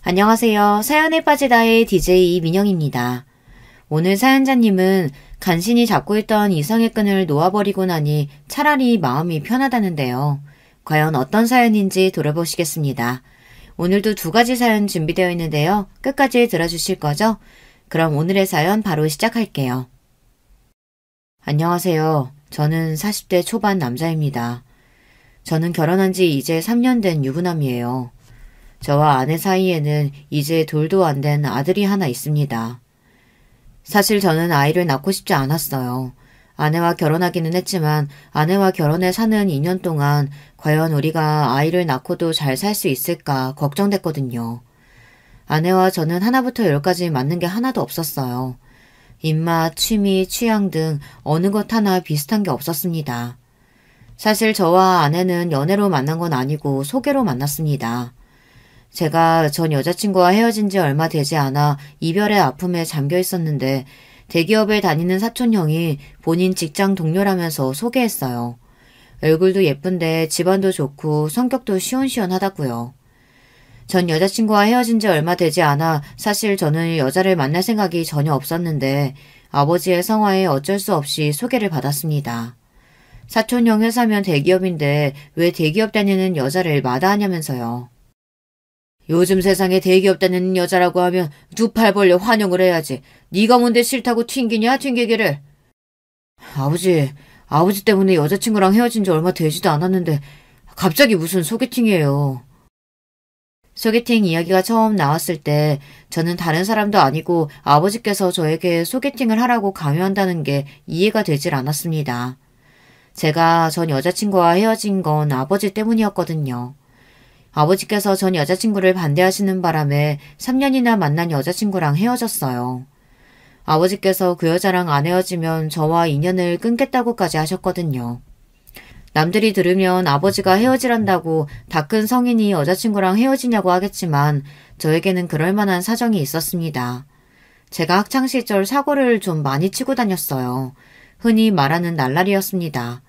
안녕하세요. 사연에 빠지다의 DJ 민영입니다. 오늘 사연자님은 간신히 잡고 있던 이성의 끈을 놓아버리고 나니 차라리 마음이 편하다는데요. 과연 어떤 사연인지 들어보시겠습니다. 오늘도 2가지 사연 준비되어 있는데요. 끝까지 들어주실 거죠? 그럼 오늘의 사연 바로 시작할게요. 안녕하세요. 저는 40대 초반 남자입니다. 저는 결혼한 지 이제 3년 된 유부남이에요. 저와 아내 사이에는 이제 돌도 안 된 아들이 하나 있습니다. 사실 저는 아이를 낳고 싶지 않았어요. 아내와 결혼하기는 했지만 아내와 결혼해 사는 2년 동안 과연 우리가 아이를 낳고도 잘 살 수 있을까 걱정됐거든요. 아내와 저는 하나부터 10까지 맞는 게 하나도 없었어요. 입맛, 취미, 취향 등 어느 것 하나 비슷한 게 없었습니다. 사실 저와 아내는 연애로 만난 건 아니고 소개로 만났습니다. 제가 전 여자친구와 헤어진 지 얼마 되지 않아 이별의 아픔에 잠겨 있었는데 대기업에 다니는 사촌형이 본인 직장 동료라면서 소개했어요. 얼굴도 예쁜데 집안도 좋고 성격도 시원시원하다고요. 전 여자친구와 헤어진 지 얼마 되지 않아 사실 저는 여자를 만날 생각이 전혀 없었는데 아버지의 성화에 어쩔 수 없이 소개를 받았습니다. 사촌형 회사면 대기업인데 왜 대기업 다니는 여자를 마다하냐면서요. 요즘 세상에 대기업 다니는 여자라고 하면 2팔 벌려 환영을 해야지. 네가 뭔데 싫다고 튕기냐 튕기기를. 아버지 때문에 여자친구랑 헤어진 지 얼마 되지도 않았는데 갑자기 무슨 소개팅이에요. 소개팅 이야기가 처음 나왔을 때 저는 다른 사람도 아니고 아버지께서 저에게 소개팅을 하라고 강요한다는 게 이해가 되질 않았습니다. 제가 전 여자친구와 헤어진 건 아버지 때문이었거든요. 아버지께서 전 여자친구를 반대하시는 바람에 3년이나 만난 여자친구랑 헤어졌어요. 아버지께서 그 여자랑 안 헤어지면 저와 인연을 끊겠다고까지 하셨거든요. 남들이 들으면 아버지가 헤어지란다고 다 큰 성인이 여자친구랑 헤어지냐고 하겠지만 저에게는 그럴 만한 사정이 있었습니다. 제가 학창시절 사고를 좀 많이 치고 다녔어요. 흔히 말하는 날라리였습니다.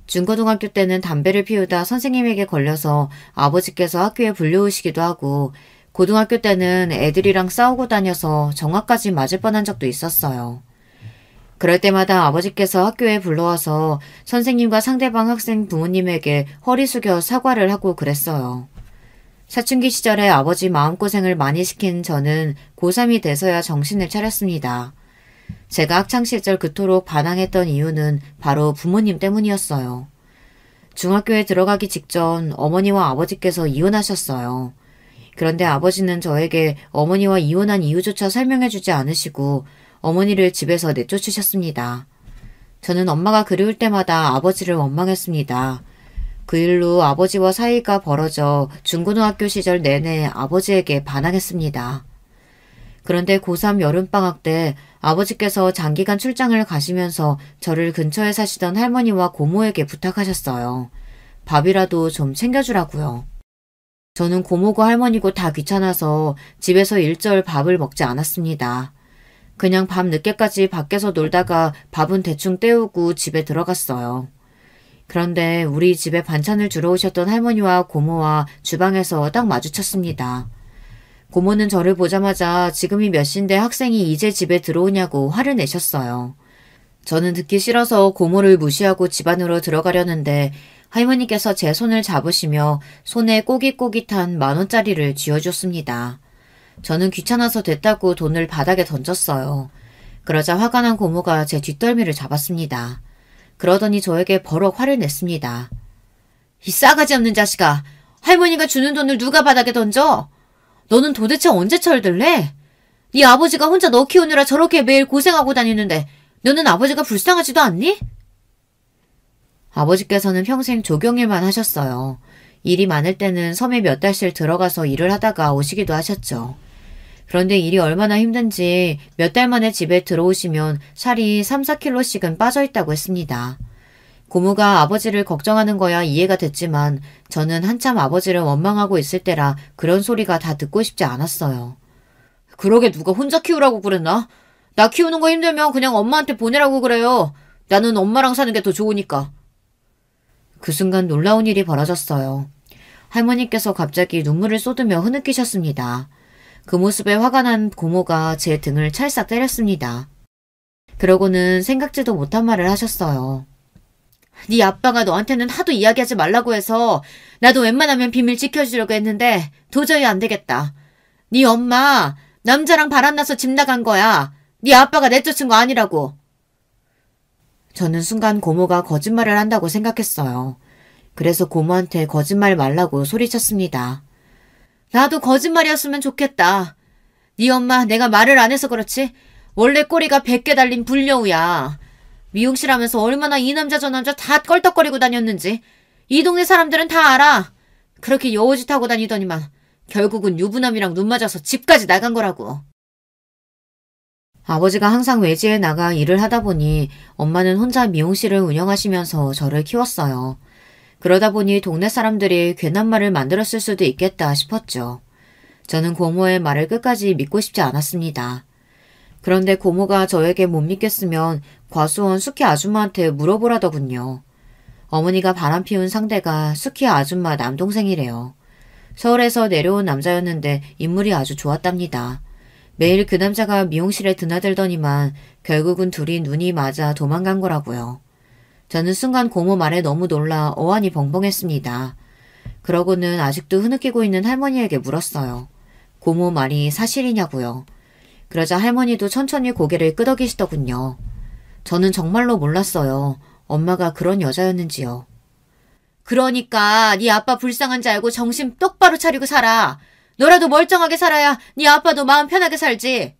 중고등학교 때는 담배를 피우다 선생님에게 걸려서 아버지께서 학교에 불려오시기도 하고 고등학교 때는 애들이랑 싸우고 다녀서 정화까지 맞을 뻔한 적도 있었어요. 그럴 때마다 아버지께서 학교에 불러와서 선생님과 상대방 학생 부모님에게 허리 숙여 사과를 하고 그랬어요. 사춘기 시절에 아버지 마음고생을 많이 시킨 저는 고3이 돼서야 정신을 차렸습니다. 제가 학창시절 그토록 반항했던 이유는 바로 부모님 때문이었어요. 중학교에 들어가기 직전 어머니와 아버지께서 이혼하셨어요. 그런데 아버지는 저에게 어머니와 이혼한 이유조차 설명해주지 않으시고 어머니를 집에서 내쫓으셨습니다. 저는 엄마가 그리울 때마다 아버지를 원망했습니다. 그 일로 아버지와 사이가 벌어져 중고등학교 시절 내내 아버지에게 반항했습니다. 그런데 고3 여름방학 때 아버지께서 장기간 출장을 가시면서 저를 근처에 사시던 할머니와 고모에게 부탁하셨어요. 밥이라도 좀 챙겨주라고요. 저는 고모고 할머니고 다 귀찮아서 집에서 일절 밥을 먹지 않았습니다. 그냥 밤 늦게까지 밖에서 놀다가 밥은 대충 때우고 집에 들어갔어요. 그런데 우리 집에 반찬을 주러 오셨던 할머니와 고모와 주방에서 딱 마주쳤습니다. 고모는 저를 보자마자 지금이 몇 시인데 학생이 이제 집에 들어오냐고 화를 내셨어요. 저는 듣기 싫어서 고모를 무시하고 집 안으로 들어가려는데 할머니께서 제 손을 잡으시며 손에 꼬깃꼬깃한 10,000원짜리를 쥐어줬습니다. 저는 귀찮아서 됐다고 돈을 바닥에 던졌어요. 그러자 화가 난 고모가 제 뒷덜미를 잡았습니다. 그러더니 저에게 버럭 화를 냈습니다. 이 싸가지 없는 자식아! 할머니가 주는 돈을 누가 바닥에 던져? 너는 도대체 언제 철들래? 네 아버지가 혼자 너 키우느라 저렇게 매일 고생하고 다니는데 너는 아버지가 불쌍하지도 않니? 아버지께서는 평생 조경일만 하셨어요. 일이 많을 때는 섬에 몇 달씩 들어가서 일을 하다가 오시기도 하셨죠. 그런데 일이 얼마나 힘든지 몇 달 만에 집에 들어오시면 살이 3-4kg씩은 빠져있다고 했습니다. 고모가 아버지를 걱정하는 거야 이해가 됐지만 저는 한참 아버지를 원망하고 있을 때라 그런 소리가 다 듣고 싶지 않았어요. 그러게 누가 혼자 키우라고 그랬나? 나 키우는 거 힘들면 그냥 엄마한테 보내라고 그래요. 나는 엄마랑 사는 게 더 좋으니까. 그 순간 놀라운 일이 벌어졌어요. 할머니께서 갑자기 눈물을 쏟으며 흐느끼셨습니다. 그 모습에 화가 난 고모가 제 등을 찰싹 때렸습니다. 그러고는 생각지도 못한 말을 하셨어요. 네 아빠가 너한테는 하도 이야기하지 말라고 해서 나도 웬만하면 비밀 지켜주려고 했는데 도저히 안 되겠다. 네 엄마 남자랑 바람나서 집 나간 거야. 네 아빠가 내쫓은 거 아니라고. 저는 순간 고모가 거짓말을 한다고 생각했어요. 그래서 고모한테 거짓말 말라고 소리쳤습니다. 나도 거짓말이었으면 좋겠다. 네 엄마 내가 말을 안 해서 그렇지 원래 꼬리가 100개 달린 불려우야. 미용실 하면서 얼마나 이 남자 저 남자 다 껄떡거리고 다녔는지 이 동네 사람들은 다 알아. 그렇게 여우짓 하고 다니더니만 결국은 유부남이랑 눈 맞아서 집까지 나간 거라고. 아버지가 항상 외지에 나가 일을 하다 보니 엄마는 혼자 미용실을 운영하시면서 저를 키웠어요. 그러다 보니 동네 사람들이 괜한 말을 만들었을 수도 있겠다 싶었죠. 저는 고모의 말을 끝까지 믿고 싶지 않았습니다. 그런데 고모가 저에게 못 믿겠으면 과수원 수키 아줌마한테 물어보라더군요. 어머니가 바람 피운 상대가 수키 아줌마 남동생이래요. 서울에서 내려온 남자였는데 인물이 아주 좋았답니다. 매일 그 남자가 미용실에 드나들더니만 결국은 둘이 눈이 맞아 도망간 거라고요. 저는 순간 고모 말에 너무 놀라 어안이 벙벙했습니다. 그러고는 아직도 흐느끼고 있는 할머니에게 물었어요. 고모 말이 사실이냐고요. 그러자 할머니도 천천히 고개를 끄덕이시더군요. 저는 정말로 몰랐어요. 엄마가 그런 여자였는지요. 그러니까 네 아빠 불쌍한 줄 알고 정신 똑바로 차리고 살아. 너라도 멀쩡하게 살아야 네 아빠도 마음 편하게 살지.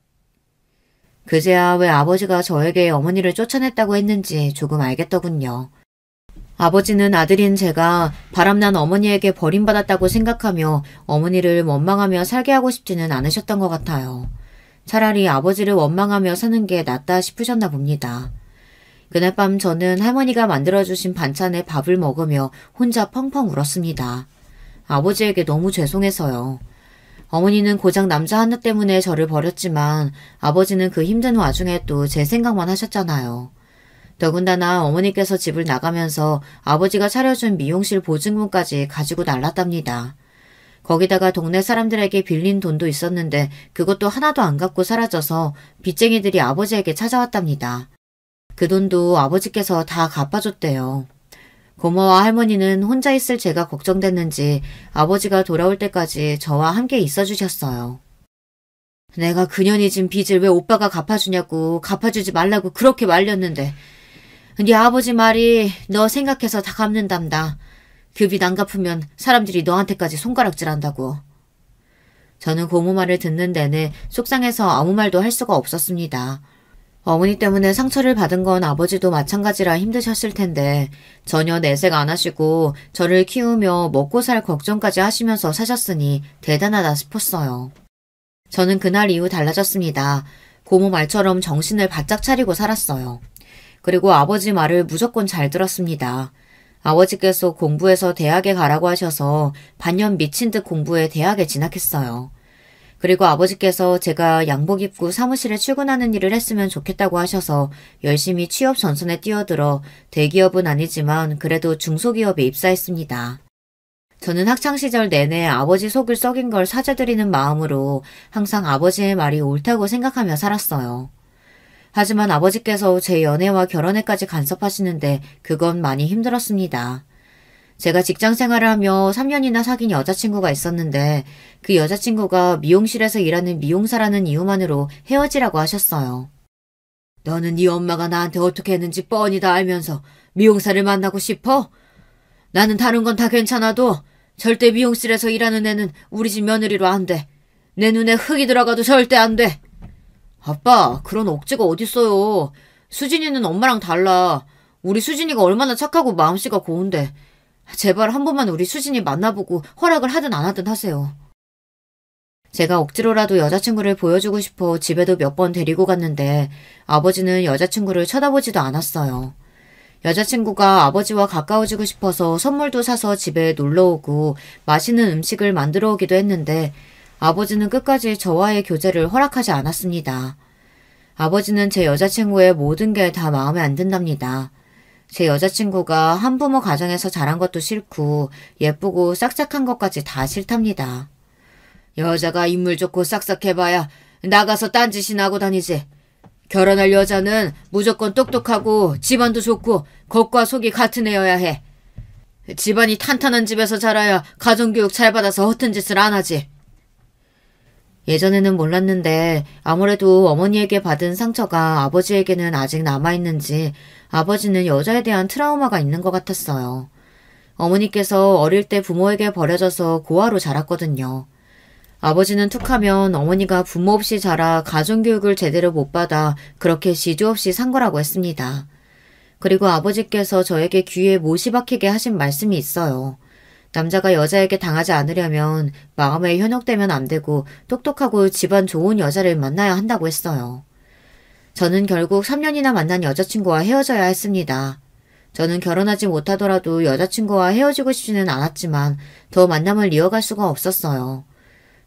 그제야 왜 아버지가 저에게 어머니를 쫓아냈다고 했는지 조금 알겠더군요. 아버지는 아들인 제가 바람난 어머니에게 버림받았다고 생각하며 어머니를 원망하며 살게 하고 싶지는 않으셨던 것 같아요. 차라리 아버지를 원망하며 사는 게 낫다 싶으셨나 봅니다. 그날 밤 저는 할머니가 만들어주신 반찬에 밥을 먹으며 혼자 펑펑 울었습니다. 아버지에게 너무 죄송해서요. 어머니는 고작 남자 하나 때문에 저를 버렸지만 아버지는 그 힘든 와중에 또 제 생각만 하셨잖아요. 더군다나 어머니께서 집을 나가면서 아버지가 차려준 미용실 보증금까지 가지고 날랐답니다. 거기다가 동네 사람들에게 빌린 돈도 있었는데 그것도 하나도 안 갚고 사라져서 빚쟁이들이 아버지에게 찾아왔답니다. 그 돈도 아버지께서 다 갚아줬대요. 고모와 할머니는 혼자 있을 제가 걱정됐는지 아버지가 돌아올 때까지 저와 함께 있어주셨어요. 내가 그년이 진 빚을 왜 오빠가 갚아주냐고 갚아주지 말라고 그렇게 말렸는데 네 아버지 말이 너 생각해서 다 갚는답니다. 그 빚 안 갚으면 사람들이 너한테까지 손가락질한다고. 저는 고모 말을 듣는 내내 속상해서 아무 말도 할 수가 없었습니다. 어머니 때문에 상처를 받은 건 아버지도 마찬가지라 힘드셨을 텐데 전혀 내색 안 하시고 저를 키우며 먹고 살 걱정까지 하시면서 사셨으니 대단하다 싶었어요. 저는 그날 이후 달라졌습니다. 고모 말처럼 정신을 바짝 차리고 살았어요. 그리고 아버지 말을 무조건 잘 들었습니다. 아버지께서 공부해서 대학에 가라고 하셔서 반년 미친 듯 공부해 대학에 진학했어요. 그리고 아버지께서 제가 양복 입고 사무실에 출근하는 일을 했으면 좋겠다고 하셔서 열심히 취업 전선에 뛰어들어 대기업은 아니지만 그래도 중소기업에 입사했습니다. 저는 학창시절 내내 아버지 속을 썩인 걸 사죄드리는 마음으로 항상 아버지의 말이 옳다고 생각하며 살았어요. 하지만 아버지께서 제 연애와 결혼에까지 간섭하시는데 그건 많이 힘들었습니다. 제가 직장 생활을 하며 3년이나 사귄 여자친구가 있었는데 그 여자친구가 미용실에서 일하는 미용사라는 이유만으로 헤어지라고 하셨어요. 너는 네 엄마가 나한테 어떻게 했는지 뻔히 다 알면서 미용사를 만나고 싶어? 나는 다른 건 다 괜찮아도 절대 미용실에서 일하는 애는 우리 집 며느리로 안 돼. 내 눈에 흙이 들어가도 절대 안 돼. 아빠, 그런 억지가 어딨어요. 수진이는 엄마랑 달라. 우리 수진이가 얼마나 착하고 마음씨가 고운데. 제발 한 번만 우리 수진이 만나보고 허락을 하든 안 하든 하세요. 제가 억지로라도 여자친구를 보여주고 싶어 집에도 몇 번 데리고 갔는데 아버지는 여자친구를 쳐다보지도 않았어요. 여자친구가 아버지와 가까워지고 싶어서 선물도 사서 집에 놀러오고 맛있는 음식을 만들어 오기도 했는데 아버지는 끝까지 저와의 교제를 허락하지 않았습니다. 아버지는 제 여자친구의 모든 게 다 마음에 안 든답니다. 제 여자친구가 한부모 가정에서 자란 것도 싫고 예쁘고 싹싹한 것까지 다 싫답니다. 여자가 인물 좋고 싹싹해봐야 나가서 딴짓이나 하고 다니지. 결혼할 여자는 무조건 똑똑하고 집안도 좋고 겉과 속이 같은 애여야 해. 집안이 탄탄한 집에서 자라야 가정교육 잘 받아서 허튼 짓을 안 하지. 예전에는 몰랐는데 아무래도 어머니에게 받은 상처가 아버지에게는 아직 남아있는지 아버지는 여자에 대한 트라우마가 있는 것 같았어요. 어머니께서 어릴 때 부모에게 버려져서 고아로 자랐거든요. 아버지는 툭하면 어머니가 부모 없이 자라 가정교육을 제대로 못 받아 그렇게 시주 없이 산 거라고 했습니다. 그리고 아버지께서 저에게 귀에 못이 박히게 하신 말씀이 있어요. 남자가 여자에게 당하지 않으려면 마음에 현혹되면 안 되고 똑똑하고 집안 좋은 여자를 만나야 한다고 했어요. 저는 결국 3년이나 만난 여자친구와 헤어져야 했습니다. 저는 결혼하지 못하더라도 여자친구와 헤어지고 싶지는 않았지만 더 만남을 이어갈 수가 없었어요.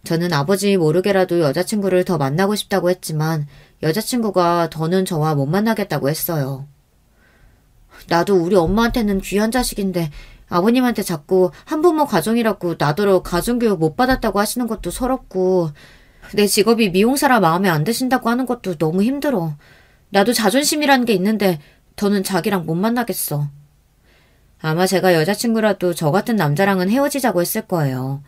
저는 아버지 모르게라도 여자친구를 더 만나고 싶다고 했지만 여자친구가 더는 저와 못 만나겠다고 했어요. 나도 우리 엄마한테는 귀한 자식인데 아버님한테 자꾸 한부모 가정이라고 나더러 가정교육 못 받았다고 하시는 것도 서럽고 내 직업이 미용사라 마음에 안 드신다고 하는 것도 너무 힘들어. 나도 자존심이라는 게 있는데 더는 자기랑 못 만나겠어. 아마 제가 여자친구라도 저 같은 남자랑은 헤어지자고 했을 거예요.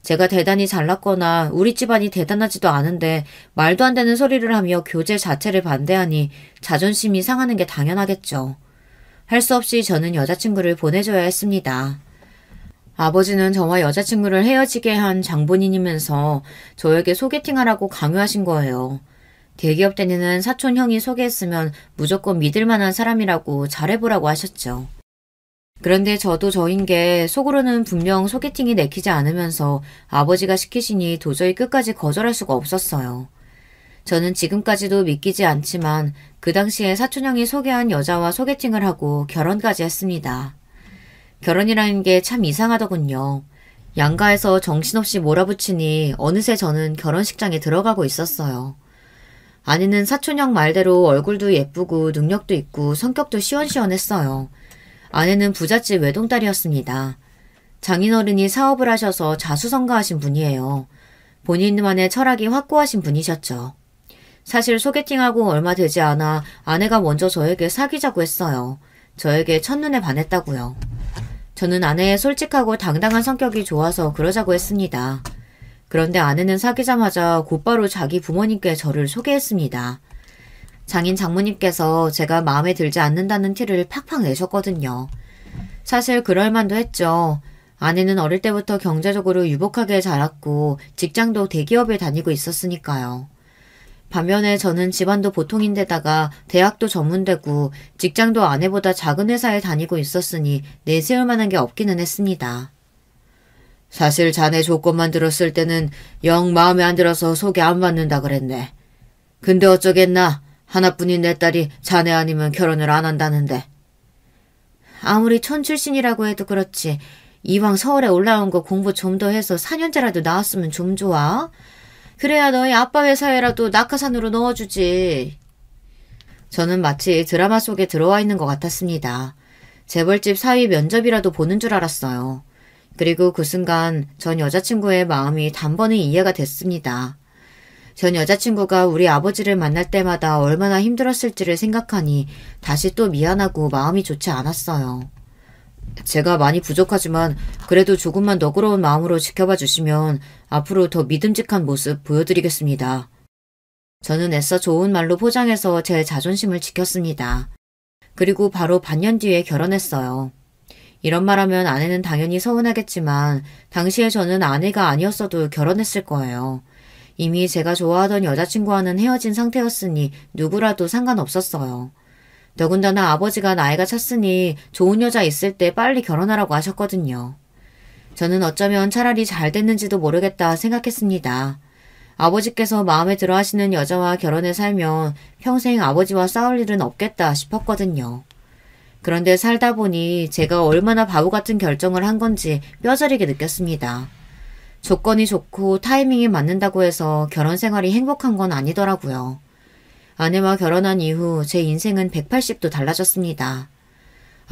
제가 대단히 잘났거나 우리 집안이 대단하지도 않은데 말도 안 되는 소리를 하며 교제 자체를 반대하니 자존심이 상하는 게 당연하겠죠. 할 수 없이 저는 여자친구를 보내줘야 했습니다. 아버지는 저와 여자친구를 헤어지게 한 장본인이면서 저에게 소개팅하라고 강요하신 거예요. 대기업 다니는 사촌 형이 소개했으면 무조건 믿을 만한 사람이라고 잘해보라고 하셨죠. 그런데 저도 저인 게 속으로는 분명 소개팅이 내키지 않으면서 아버지가 시키시니 도저히 끝까지 거절할 수가 없었어요. 저는 지금까지도 믿기지 않지만 그 당시에 사촌형이 소개한 여자와 소개팅을 하고 결혼까지 했습니다. 결혼이라는 게 참 이상하더군요. 양가에서 정신없이 몰아붙이니 어느새 저는 결혼식장에 들어가고 있었어요. 아내는 사촌형 말대로 얼굴도 예쁘고 능력도 있고 성격도 시원시원했어요. 아내는 부잣집 외동딸이었습니다. 장인어른이 사업을 하셔서 자수성가하신 분이에요. 본인만의 철학이 확고하신 분이셨죠. 사실 소개팅하고 얼마 되지 않아 아내가 먼저 저에게 사귀자고 했어요. 저에게 첫눈에 반했다고요. 저는 아내의 솔직하고 당당한 성격이 좋아서 그러자고 했습니다. 그런데 아내는 사귀자마자 곧바로 자기 부모님께 저를 소개했습니다. 장인 장모님께서 제가 마음에 들지 않는다는 티를 팍팍 내셨거든요. 사실 그럴 만도 했죠. 아내는 어릴 때부터 경제적으로 유복하게 자랐고 직장도 대기업에 다니고 있었으니까요. 반면에 저는 집안도 보통인데다가 대학도 전문대고 직장도 아내보다 작은 회사에 다니고 있었으니 내세울 만한 게 없기는 했습니다. 사실 자네 조건만 들었을 때는 영 마음에 안 들어서 소개 안 받는다 그랬네. 근데 어쩌겠나. 하나뿐인 내 딸이 자네 아니면 결혼을 안 한다는데. 아무리 촌 출신이라고 해도 그렇지. 이왕 서울에 올라온 거 공부 좀 더 해서 4년제라도 나왔으면 좀 좋아. 그래야 너희 아빠 회사에라도 낙하산으로 넣어주지. 저는 마치 드라마 속에 들어와 있는 것 같았습니다. 재벌집 사위 면접이라도 보는 줄 알았어요. 그리고 그 순간 전 여자친구의 마음이 단번에 이해가 됐습니다. 전 여자친구가 우리 아버지를 만날 때마다 얼마나 힘들었을지를 생각하니 다시 또 미안하고 마음이 좋지 않았어요. 제가 많이 부족하지만 그래도 조금만 너그러운 마음으로 지켜봐 주시면 앞으로 더 믿음직한 모습 보여드리겠습니다. 저는 애써 좋은 말로 포장해서 제 자존심을 지켰습니다. 그리고 바로 반년 뒤에 결혼했어요. 이런 말하면 아내는 당연히 서운하겠지만 당시에 저는 아내가 아니었어도 결혼했을 거예요. 이미 제가 좋아하던 여자친구와는 헤어진 상태였으니 누구라도 상관없었어요. 더군다나 아버지가 나이가 찼으니 좋은 여자 있을 때 빨리 결혼하라고 하셨거든요. 저는 어쩌면 차라리 잘 됐는지도 모르겠다 생각했습니다. 아버지께서 마음에 들어 하시는 여자와 결혼해 살면 평생 아버지와 싸울 일은 없겠다 싶었거든요. 그런데 살다 보니 제가 얼마나 바보 같은 결정을 한 건지 뼈저리게 느꼈습니다. 조건이 좋고 타이밍이 맞는다고 해서 결혼 생활이 행복한 건 아니더라고요. 아내와 결혼한 이후 제 인생은 180도 달라졌습니다.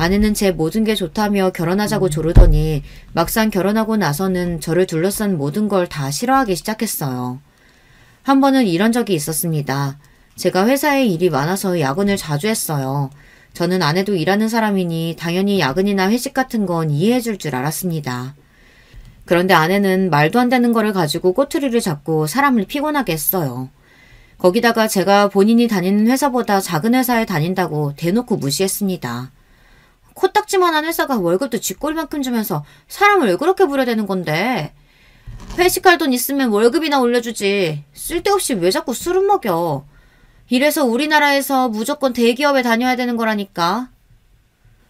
아내는 제 모든 게 좋다며 결혼하자고 조르더니 막상 결혼하고 나서는 저를 둘러싼 모든 걸 다 싫어하기 시작했어요. 한 번은 이런 적이 있었습니다. 제가 회사에 일이 많아서 야근을 자주 했어요. 저는 아내도 일하는 사람이니 당연히 야근이나 회식 같은 건 이해해 줄 줄 알았습니다. 그런데 아내는 말도 안 되는 거를 가지고 꼬투리를 잡고 사람을 피곤하게 했어요. 거기다가 제가 본인이 다니는 회사보다 작은 회사에 다닌다고 대놓고 무시했습니다. 코딱지만한 회사가 월급도 쥐꼬리만큼 주면서 사람을 왜 그렇게 부려대는 건데? 회식할 돈 있으면 월급이나 올려주지. 쓸데없이 왜 자꾸 술은 먹여. 이래서 우리나라에서 무조건 대기업에 다녀야 되는 거라니까.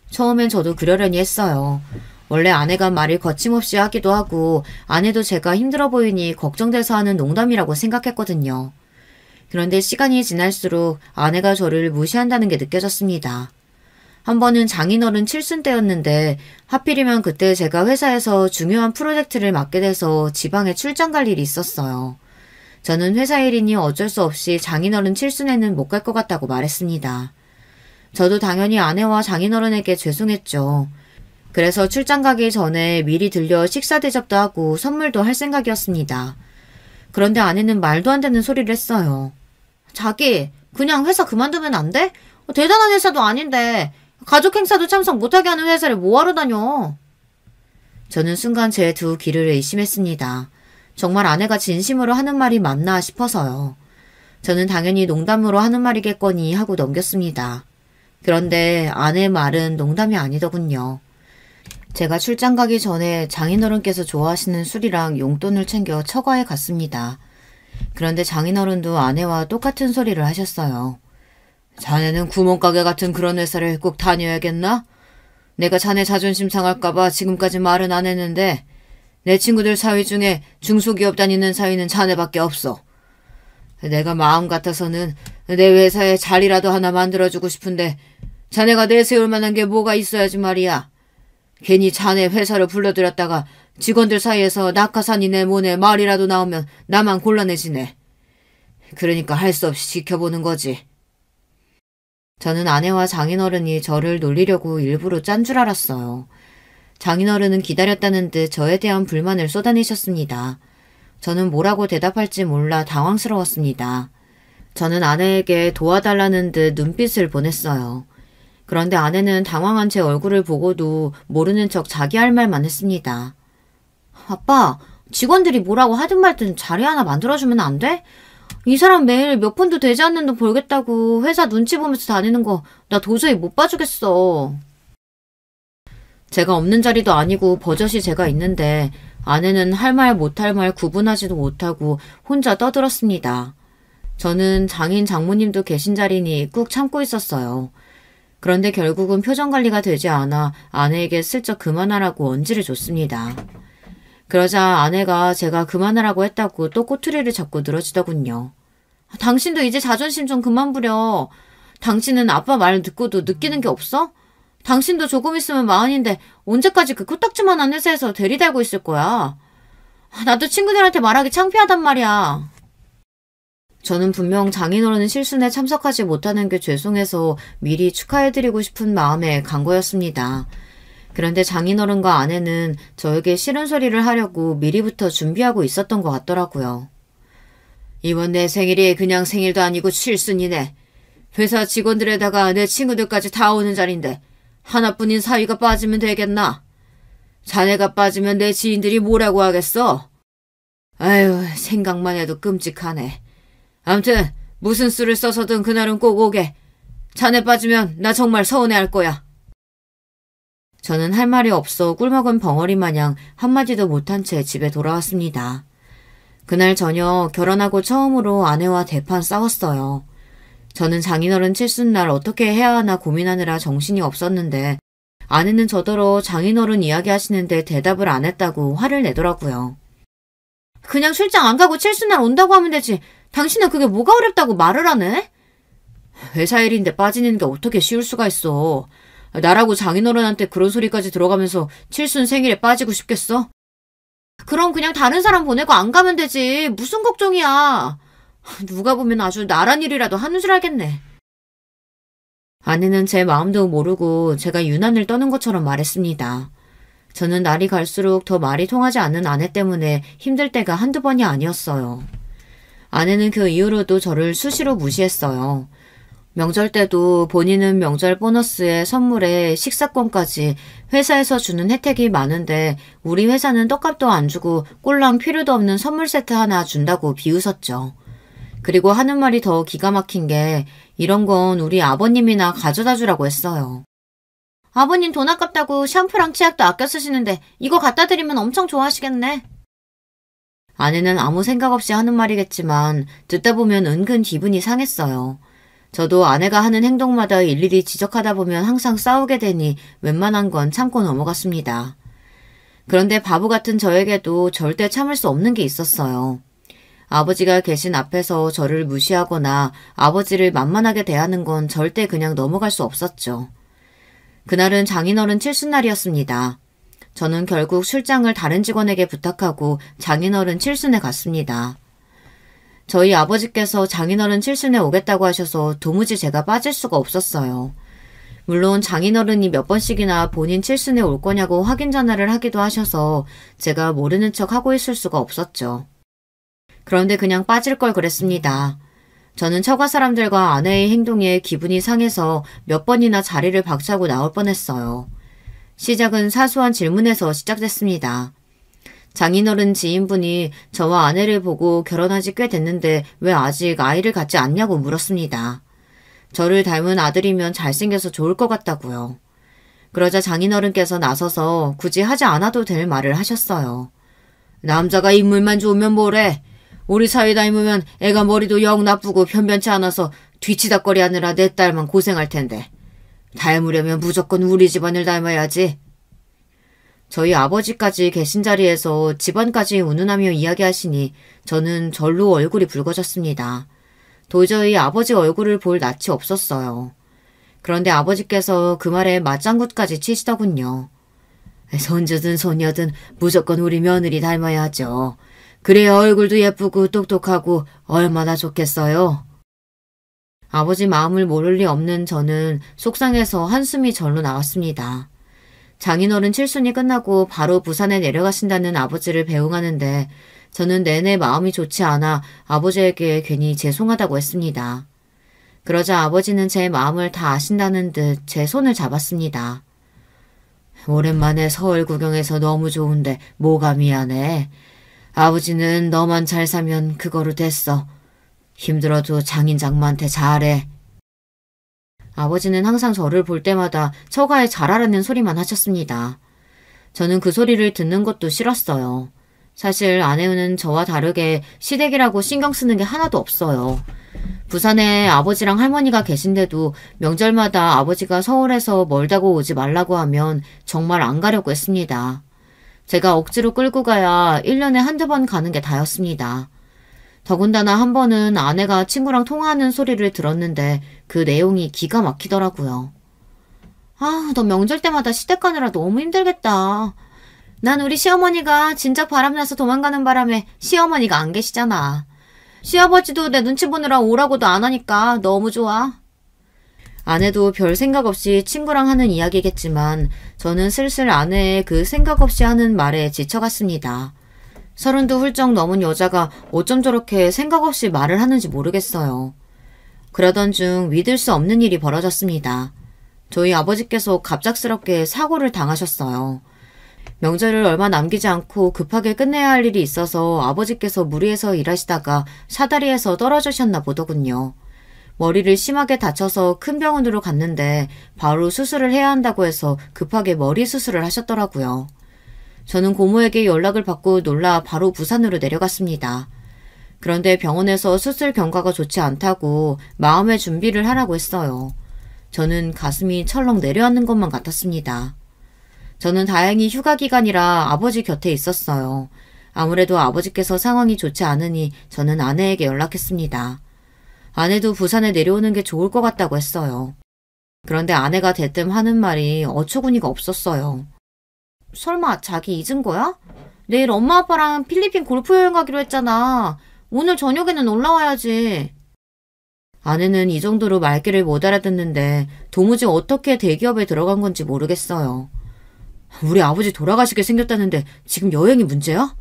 처음엔 저도 그러려니 했어요. 원래 아내가 말을 거침없이 하기도 하고 아내도 제가 힘들어 보이니 걱정돼서 하는 농담이라고 생각했거든요. 그런데 시간이 지날수록 아내가 저를 무시한다는 게 느껴졌습니다. 한 번은 장인어른 칠순 때였는데 하필이면 그때 제가 회사에서 중요한 프로젝트를 맡게 돼서 지방에 출장 갈 일이 있었어요. 저는 회사 일이니 어쩔 수 없이 장인어른 칠순에는 못 갈 것 같다고 말했습니다. 저도 당연히 아내와 장인어른에게 죄송했죠. 그래서 출장 가기 전에 미리 들려 식사 대접도 하고 선물도 할 생각이었습니다. 그런데 아내는 말도 안 되는 소리를 했어요. 자기, 그냥 회사 그만두면 안 돼? 대단한 회사도 아닌데 가족 행사도 참석 못하게 하는 회사를 뭐하러 다녀? 저는 순간 제 두 귀를 의심했습니다. 정말 아내가 진심으로 하는 말이 맞나 싶어서요. 저는 당연히 농담으로 하는 말이겠거니 하고 넘겼습니다. 그런데 아내의 말은 농담이 아니더군요. 제가 출장 가기 전에 장인어른께서 좋아하시는 술이랑 용돈을 챙겨 처가에 갔습니다. 그런데 장인어른도 아내와 똑같은 소리를 하셨어요. 자네는 구멍가게 같은 그런 회사를 꼭 다녀야겠나? 내가 자네 자존심 상할까봐 지금까지 말은 안 했는데 내 친구들 사위 중에 중소기업 다니는 사위는 자네밖에 없어. 내가 마음 같아서는 내 회사에 자리라도 하나 만들어주고 싶은데 자네가 내세울 만한 게 뭐가 있어야지 말이야. 괜히 자네 회사를 불러들였다가 직원들 사이에서 낙하산이 내 몸에 말이라도 나오면 나만 곤란해지네. 그러니까 할 수 없이 지켜보는 거지. 저는 아내와 장인어른이 저를 놀리려고 일부러 짠 줄 알았어요. 장인어른은 기다렸다는 듯 저에 대한 불만을 쏟아내셨습니다. 저는 뭐라고 대답할지 몰라 당황스러웠습니다. 저는 아내에게 도와달라는 듯 눈빛을 보냈어요. 그런데 아내는 당황한 제 얼굴을 보고도 모르는 척 자기 할 말만 했습니다. 아빠, 직원들이 뭐라고 하든 말든 자리 하나 만들어주면 안 돼? 이 사람 매일 몇 푼도 되지 않는 돈 벌겠다고 회사 눈치 보면서 다니는 거 나 도저히 못 봐주겠어. 제가 없는 자리도 아니고 버젓이 제가 있는데 아내는 할 말 못할 말 구분하지도 못하고 혼자 떠들었습니다. 저는 장인 장모님도 계신 자리니 꾹 참고 있었어요. 그런데 결국은 표정 관리가 되지 않아 아내에게 슬쩍 그만하라고 언지를 줬습니다. 그러자 아내가 제가 그만하라고 했다고 또 꼬투리를 잡고 늘어지더군요. 당신도 이제 자존심 좀 그만 부려. 당신은 아빠 말 듣고도 느끼는 게 없어? 당신도 조금 있으면 마흔인데 언제까지 그 코딱지만한 회사에서 대리달고 있을 거야. 나도 친구들한테 말하기 창피하단 말이야. 저는 분명 장인어른 실순에 참석하지 못하는 게 죄송해서 미리 축하해드리고 싶은 마음에 간 거였습니다. 그런데 장인어른과 아내는 저에게 싫은 소리를 하려고 미리부터 준비하고 있었던 것 같더라고요. 이번 내 생일이 그냥 생일도 아니고 칠순이네. 회사 직원들에다가 내 친구들까지 다 오는 자리인데 하나뿐인 사위가 빠지면 되겠나? 자네가 빠지면 내 지인들이 뭐라고 하겠어? 아유, 생각만 해도 끔찍하네. 암튼 무슨 수를 써서든 그날은 꼭 오게. 자네 빠지면 나 정말 서운해할 거야. 저는 할 말이 없어 꿀먹은 벙어리 마냥 한마디도 못한 채 집에 돌아왔습니다. 그날 저녁 결혼하고 처음으로 아내와 대판 싸웠어요. 저는 장인어른 칠순날 어떻게 해야 하나 고민하느라 정신이 없었는데 아내는 저더러 장인어른 이야기하시는데 대답을 안 했다고 화를 내더라고요. 그냥 출장 안 가고 칠순날 온다고 하면 되지. 당신은 그게 뭐가 어렵다고 말을 하네? 회사 일인데 빠지는 게 어떻게 쉬울 수가 있어. 나라고 장인어른한테 그런 소리까지 들어가면서 칠순 생일에 빠지고 싶겠어? 그럼 그냥 다른 사람 보내고 안 가면 되지. 무슨 걱정이야. 누가 보면 아주 나란 일이라도 하는 줄 알겠네. 아내는 제 마음도 모르고 제가 유난을 떠는 것처럼 말했습니다. 저는 날이 갈수록 더 말이 통하지 않는 아내 때문에 힘들 때가 한두 번이 아니었어요. 아내는 그 이후로도 저를 수시로 무시했어요. 명절 때도 본인은 명절 보너스에 선물에 식사권까지 회사에서 주는 혜택이 많은데 우리 회사는 떡값도 안 주고 꼴랑 필요도 없는 선물 세트 하나 준다고 비웃었죠. 그리고 하는 말이 더 기가 막힌 게 이런 건 우리 아버님이나 가져다 주라고 했어요. 아버님 돈 아깝다고 샴푸랑 치약도 아껴 쓰시는데 이거 갖다 드리면 엄청 좋아하시겠네. 아내는 아무 생각 없이 하는 말이겠지만 듣다 보면 은근 기분이 상했어요. 저도 아내가 하는 행동마다 일일이 지적하다 보면 항상 싸우게 되니 웬만한 건 참고 넘어갔습니다. 그런데 바보 같은 저에게도 절대 참을 수 없는 게 있었어요. 아버지가 계신 앞에서 저를 무시하거나 아버지를 만만하게 대하는 건 절대 그냥 넘어갈 수 없었죠. 그날은 장인어른 칠순날이었습니다. 저는 결국 출장을 다른 직원에게 부탁하고 장인어른 칠순에 갔습니다. 저희 아버지께서 장인어른 칠순에 오겠다고 하셔서 도무지 제가 빠질 수가 없었어요. 물론 장인어른이 몇 번씩이나 본인 칠순에 올 거냐고 확인 전화를 하기도 하셔서 제가 모르는 척 하고 있을 수가 없었죠. 그런데 그냥 빠질 걸 그랬습니다. 저는 처가 사람들과 아내의 행동에 기분이 상해서 몇 번이나 자리를 박차고 나올 뻔했어요. 시작은 사소한 질문에서 시작됐습니다. 장인어른 지인분이 저와 아내를 보고 결혼한 지 꽤 됐는데 왜 아직 아이를 갖지 않냐고 물었습니다. 저를 닮은 아들이면 잘생겨서 좋을 것 같다고요. 그러자 장인어른께서 나서서 굳이 하지 않아도 될 말을 하셨어요. 남자가 인물만 좋으면 뭐래? 우리 사위 닮으면 애가 머리도 영 나쁘고 변변치 않아서 뒤치다꺼리 하느라 내 딸만 고생할 텐데. 닮으려면 무조건 우리 집안을 닮아야지. 저희 아버지까지 계신 자리에서 집안까지 운운하며 이야기하시니 저는 절로 얼굴이 붉어졌습니다. 도저히 아버지 얼굴을 볼 낯이 없었어요. 그런데 아버지께서 그 말에 맞장구까지 치시더군요. 손주든 손녀든 무조건 우리 며느리 닮아야 하죠. 그래야 얼굴도 예쁘고 똑똑하고 얼마나 좋겠어요. 아버지 마음을 모를 리 없는 저는 속상해서 한숨이 절로 나왔습니다. 장인어른 칠순이 끝나고 바로 부산에 내려가신다는 아버지를 배웅하는데 저는 내내 마음이 좋지 않아 아버지에게 괜히 죄송하다고 했습니다. 그러자 아버지는 제 마음을 다 아신다는 듯 제 손을 잡았습니다. 오랜만에 서울 구경해서 너무 좋은데 뭐가 미안해. 아버지는 너만 잘 사면 그거로 됐어. 힘들어도 장인 장모한테 잘해. 아버지는 항상 저를 볼 때마다 처가에 잘하라는 소리만 하셨습니다. 저는 그 소리를 듣는 것도 싫었어요. 사실 아내는 저와 다르게 시댁이라고 신경 쓰는 게 하나도 없어요. 부산에 아버지랑 할머니가 계신데도 명절마다 아버지가 서울에서 멀다고 오지 말라고 하면 정말 안 가려고 했습니다. 제가 억지로 끌고 가야 1년에 한두 번 가는 게 다였습니다. 더군다나 한 번은 아내가 친구랑 통화하는 소리를 들었는데 그 내용이 기가 막히더라고요. 아, 너 명절 때마다 시댁 가느라 너무 힘들겠다. 난 우리 시어머니가 진작 바람나서 도망가는 바람에 시어머니가 안 계시잖아. 시아버지도 내 눈치 보느라 오라고도 안 하니까 너무 좋아. 아내도 별 생각 없이 친구랑 하는 이야기겠지만 저는 슬슬 아내의 그 생각 없이 하는 말에 지쳐갔습니다. 30도 훌쩍 넘은 여자가 어쩜 저렇게 생각 없이 말을 하는지 모르겠어요. 그러던 중 믿을 수 없는 일이 벌어졌습니다. 저희 아버지께서 갑작스럽게 사고를 당하셨어요. 명절을 얼마 남기지 않고 급하게 끝내야 할 일이 있어서 아버지께서 무리해서 일하시다가 사다리에서 떨어지셨나 보더군요. 머리를 심하게 다쳐서 큰 병원으로 갔는데 바로 수술을 해야 한다고 해서 급하게 머리 수술을 하셨더라고요. 저는 고모에게 연락을 받고 놀라 바로 부산으로 내려갔습니다. 그런데 병원에서 수술 경과가 좋지 않다고 마음의 준비를 하라고 했어요. 저는 가슴이 철렁 내려앉는 것만 같았습니다. 저는 다행히 휴가 기간이라 아버지 곁에 있었어요. 아무래도 아버지께서 상황이 좋지 않으니 저는 아내에게 연락했습니다. 아내도 부산에 내려오는 게 좋을 것 같다고 했어요. 그런데 아내가 대뜸 하는 말이 어처구니가 없었어요. 설마 자기 잊은 거야? 내일 엄마 아빠랑 필리핀 골프 여행 가기로 했잖아. 오늘 저녁에는 올라와야지. 아내는 이 정도로 말귀를 못 알아듣는데 도무지 어떻게 대기업에 들어간 건지 모르겠어요. 우리 아버지 돌아가시게 생겼다는데 지금 여행이 문제야?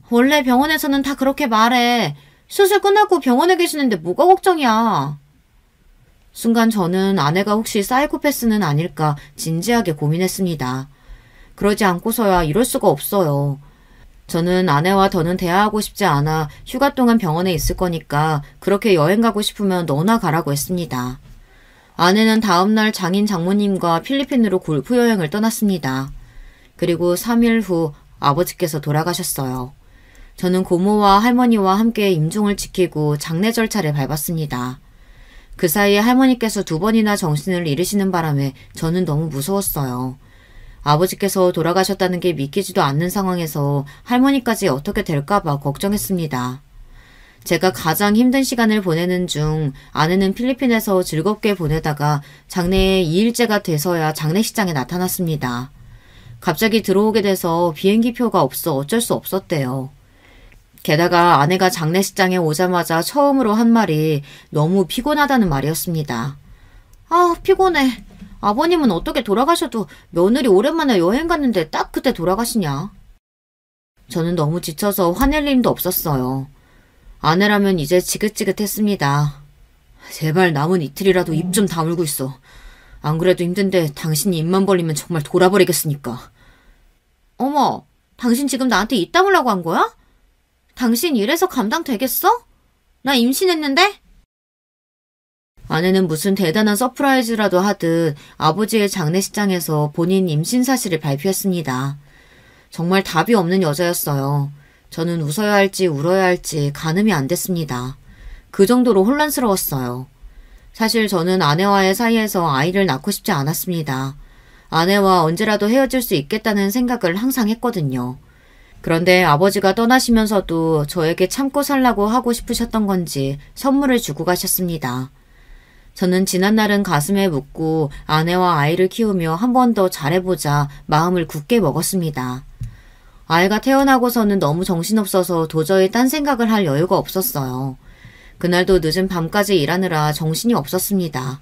원래 병원에서는 다 그렇게 말해. 수술 끝나고 병원에 계시는데 뭐가 걱정이야. 순간 저는 아내가 혹시 사이코패스는 아닐까 진지하게 고민했습니다. 그러지 않고서야 이럴 수가 없어요. 저는 아내와 더는 대화하고 싶지 않아 휴가 동안 병원에 있을 거니까 그렇게 여행 가고 싶으면 너나 가라고 했습니다. 아내는 다음날 장인 장모님과 필리핀으로 골프 여행을 떠났습니다. 그리고 3일 후 아버지께서 돌아가셨어요. 저는 고모와 할머니와 함께 임종을 지키고 장례 절차를 밟았습니다. 그 사이에 할머니께서 2번이나 정신을 잃으시는 바람에 저는 너무 무서웠어요. 아버지께서 돌아가셨다는 게 믿기지도 않는 상황에서 할머니까지 어떻게 될까봐 걱정했습니다. 제가 가장 힘든 시간을 보내는 중 아내는 필리핀에서 즐겁게 보내다가 장래에 2일째가 돼서야 장례식장에 나타났습니다. 갑자기 들어오게 돼서 비행기표가 없어 어쩔 수 없었대요. 게다가 아내가 장례식장에 오자마자 처음으로 한 말이 너무 피곤하다는 말이었습니다. 아, 피곤해. 아버님은 어떻게 돌아가셔도 며느리 오랜만에 여행 갔는데 딱 그때 돌아가시냐? 저는 너무 지쳐서 화낼 일도 없었어요. 아내라면 이제 지긋지긋했습니다. 제발 남은 이틀이라도 입 좀 다물고 있어. 안 그래도 힘든데 당신이 입만 벌리면 정말 돌아버리겠으니까. 어머, 당신 지금 나한테 입 다물라고 한 거야? 당신 이래서 감당되겠어? 나 임신했는데? 아내는 무슨 대단한 서프라이즈라도 하듯 아버지의 장례식장에서 본인 임신 사실을 발표했습니다. 정말 답이 없는 여자였어요. 저는 웃어야 할지 울어야 할지 가늠이 안 됐습니다. 그 정도로 혼란스러웠어요. 사실 저는 아내와의 사이에서 아이를 낳고 싶지 않았습니다. 아내와 언제라도 헤어질 수 있겠다는 생각을 항상 했거든요. 그런데 아버지가 떠나시면서도 저에게 참고 살라고 하고 싶으셨던 건지 선물을 주고 가셨습니다. 저는 지난날은 가슴에 묻고 아내와 아이를 키우며 한 번 더 잘해보자 마음을 굳게 먹었습니다. 아이가 태어나고서는 너무 정신없어서 도저히 딴 생각을 할 여유가 없었어요. 그날도 늦은 밤까지 일하느라 정신이 없었습니다.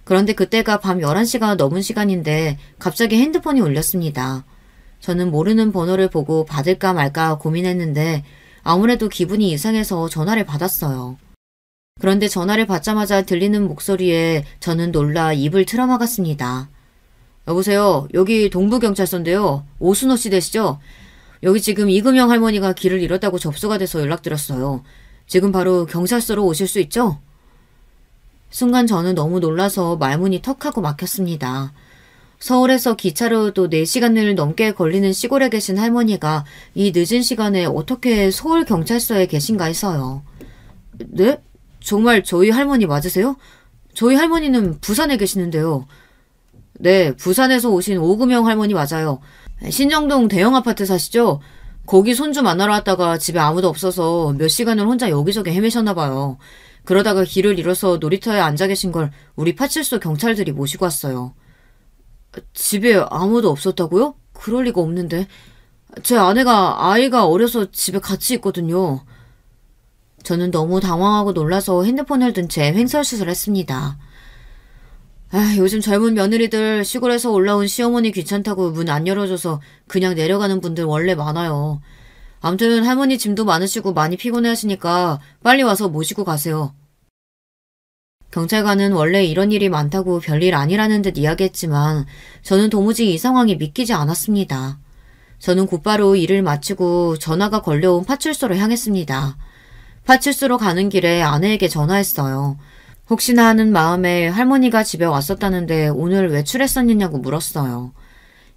그런데 그때가 밤 11시가 넘은 시간인데 갑자기 핸드폰이 울렸습니다. 저는 모르는 번호를 보고 받을까 말까 고민했는데 아무래도 기분이 이상해서 전화를 받았어요. 그런데 전화를 받자마자 들리는 목소리에 저는 놀라 입을 틀어막았습니다. 여보세요. 여기 동부경찰서인데요. 오순호 씨 되시죠? 여기 지금 이금영 할머니가 길을 잃었다고 접수가 돼서 연락드렸어요. 지금 바로 경찰서로 오실 수 있죠? 순간 저는 너무 놀라서 말문이 턱하고 막혔습니다. 서울에서 기차로도 4시간을 넘게 걸리는 시골에 계신 할머니가 이 늦은 시간에 어떻게 서울경찰서에 계신가 해서요. 네? 정말 저희 할머니 맞으세요? 저희 할머니는 부산에 계시는데요. 네, 부산에서 오신 오금영 할머니 맞아요. 신정동 대형 아파트 사시죠? 거기 손주 만나러 왔다가 집에 아무도 없어서 몇 시간을 혼자 여기저기 헤매셨나 봐요. 그러다가 길을 잃어서 놀이터에 앉아 계신 걸 우리 파출소 경찰들이 모시고 왔어요. 집에 아무도 없었다고요? 그럴 리가 없는데. 제 아이가 어려서 집에 같이 있거든요. 저는 너무 당황하고 놀라서 핸드폰을 든 채 횡설수설했습니다. 요즘 젊은 며느리들 시골에서 올라온 시어머니 귀찮다고 문 안 열어줘서 그냥 내려가는 분들 원래 많아요. 아무튼 할머니 짐도 많으시고 많이 피곤해하시니까 빨리 와서 모시고 가세요. 경찰관은 원래 이런 일이 많다고 별일 아니라는 듯 이야기했지만 저는 도무지 이 상황이 믿기지 않았습니다. 저는 곧바로 일을 마치고 전화가 걸려온 파출소로 향했습니다. 파출소로 가는 길에 아내에게 전화했어요. 혹시나 하는 마음에 할머니가 집에 왔었다는데 오늘 외출했었느냐고 물었어요.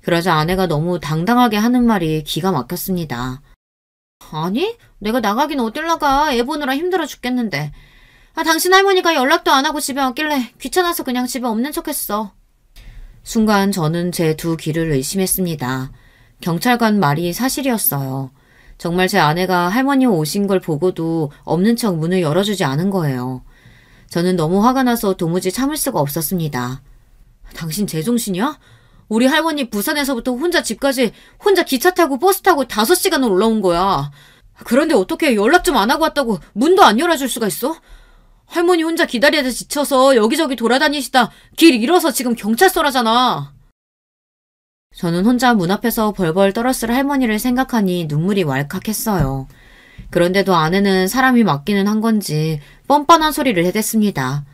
그러자 아내가 너무 당당하게 하는 말이 기가 막혔습니다. 아니, 내가 나가긴 어딜 나가. 애 보느라 힘들어 죽겠는데. 당신 할머니가 연락도 안 하고 집에 왔길래 귀찮아서 그냥 집에 없는 척했어. 순간 저는 제 2 귀를 의심했습니다. 경찰관 말이 사실이었어요. 정말 제 아내가 할머니 오신 걸 보고도 없는 척 문을 열어주지 않은 거예요. 저는 너무 화가 나서 도무지 참을 수가 없었습니다. 당신 제정신이야? 우리 할머니 부산에서부터 혼자 집까지 혼자 기차 타고 버스 타고 5시간을 올라온 거야. 그런데 어떻게 연락 좀 안 하고 왔다고 문도 안 열어줄 수가 있어? 할머니 혼자 기다리다 지쳐서 여기저기 돌아다니시다 길 잃어서 지금 경찰서라잖아. 저는 혼자 문 앞에서 벌벌 떨었을 할머니를 생각하니 눈물이 왈칵했어요. 그런데도 아내는 사람이 맞기는 한 건지 뻔뻔한 소리를 해댔습니다.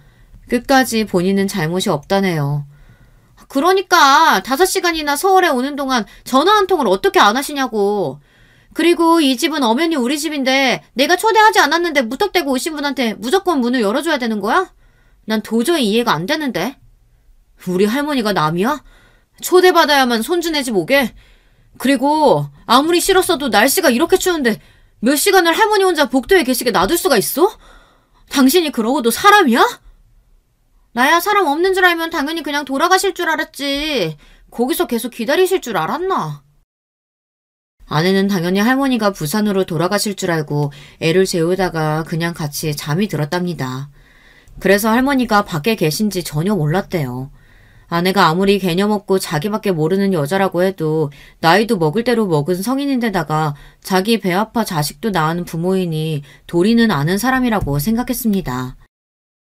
끝까지 본인은 잘못이 없다네요. 그러니까 5시간이나 서울에 오는 동안 전화 한 통을 어떻게 안 하시냐고. 그리고 이 집은 엄연히 우리 집인데 내가 초대하지 않았는데 무턱대고 오신 분한테 무조건 문을 열어줘야 되는 거야? 난 도저히 이해가 안 되는데. 우리 할머니가 남이야? 초대받아야만 손주 내 집 오게? 그리고 아무리 싫었어도 날씨가 이렇게 추운데 몇 시간을 할머니 혼자 복도에 계시게 놔둘 수가 있어? 당신이 그러고도 사람이야? 나야 사람 없는 줄 알면 당연히 그냥 돌아가실 줄 알았지. 거기서 계속 기다리실 줄 알았나? 아내는 당연히 할머니가 부산으로 돌아가실 줄 알고 애를 재우다가 그냥 같이 잠이 들었답니다. 그래서 할머니가 밖에 계신지 전혀 몰랐대요. 아내가 아무리 개념 없고 자기밖에 모르는 여자라고 해도 나이도 먹을 대로 먹은 성인인데다가 자기 배 아파 자식도 낳은 부모이니 도리는 아는 사람이라고 생각했습니다.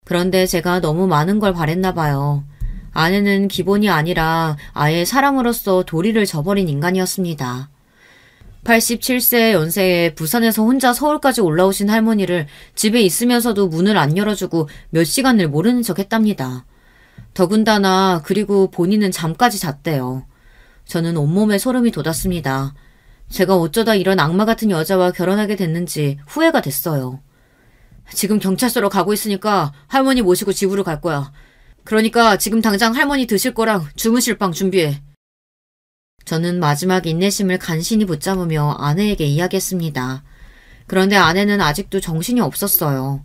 그런데 제가 너무 많은 걸 바랬나 봐요. 아내는 기본이 아니라 아예 사람으로서 도리를 저버린 인간이었습니다. 87세 연세에 부산에서 혼자 서울까지 올라오신 할머니를 집에 있으면서도 문을 안 열어주고 몇 시간을 모르는 척 했답니다. 더군다나 그리고 본인은 잠까지 잤대요. 저는 온몸에 소름이 돋았습니다. 제가 어쩌다 이런 악마 같은 여자와 결혼하게 됐는지 후회가 됐어요. 지금 경찰서로 가고 있으니까 할머니 모시고 집으로 갈 거야. 그러니까 지금 당장 할머니 드실 거랑 주무실 방 준비해. 저는 마지막 인내심을 간신히 붙잡으며 아내에게 이야기했습니다. 그런데 아내는 아직도 정신이 없었어요.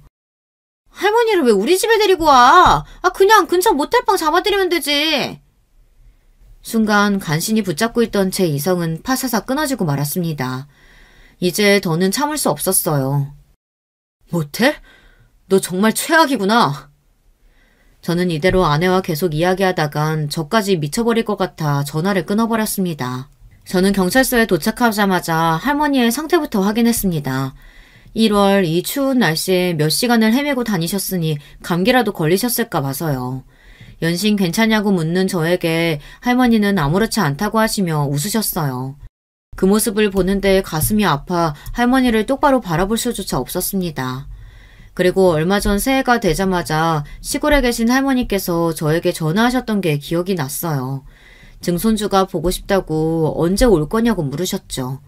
할머니를 왜 우리 집에 데리고 와? 그냥 근처 모텔방 잡아드리면 되지. 순간 간신히 붙잡고 있던 제 이성은 파사삭 끊어지고 말았습니다. 이제 더는 참을 수 없었어요. 모텔? 너 정말 최악이구나. 저는 이대로 아내와 계속 이야기하다간 저까지 미쳐버릴 것 같아 전화를 끊어버렸습니다. 저는 경찰서에 도착하자마자 할머니의 상태부터 확인했습니다. 1월 이 추운 날씨에 몇 시간을 헤매고 다니셨으니 감기라도 걸리셨을까 봐서요. 연신 괜찮냐고 묻는 저에게 할머니는 아무렇지 않다고 하시며 웃으셨어요. 그 모습을 보는데 가슴이 아파 할머니를 똑바로 바라볼 수조차 없었습니다. 그리고 얼마 전 새해가 되자마자 시골에 계신 할머니께서 저에게 전화하셨던 게 기억이 났어요. 증손주가 보고 싶다고 언제 올 거냐고 물으셨죠.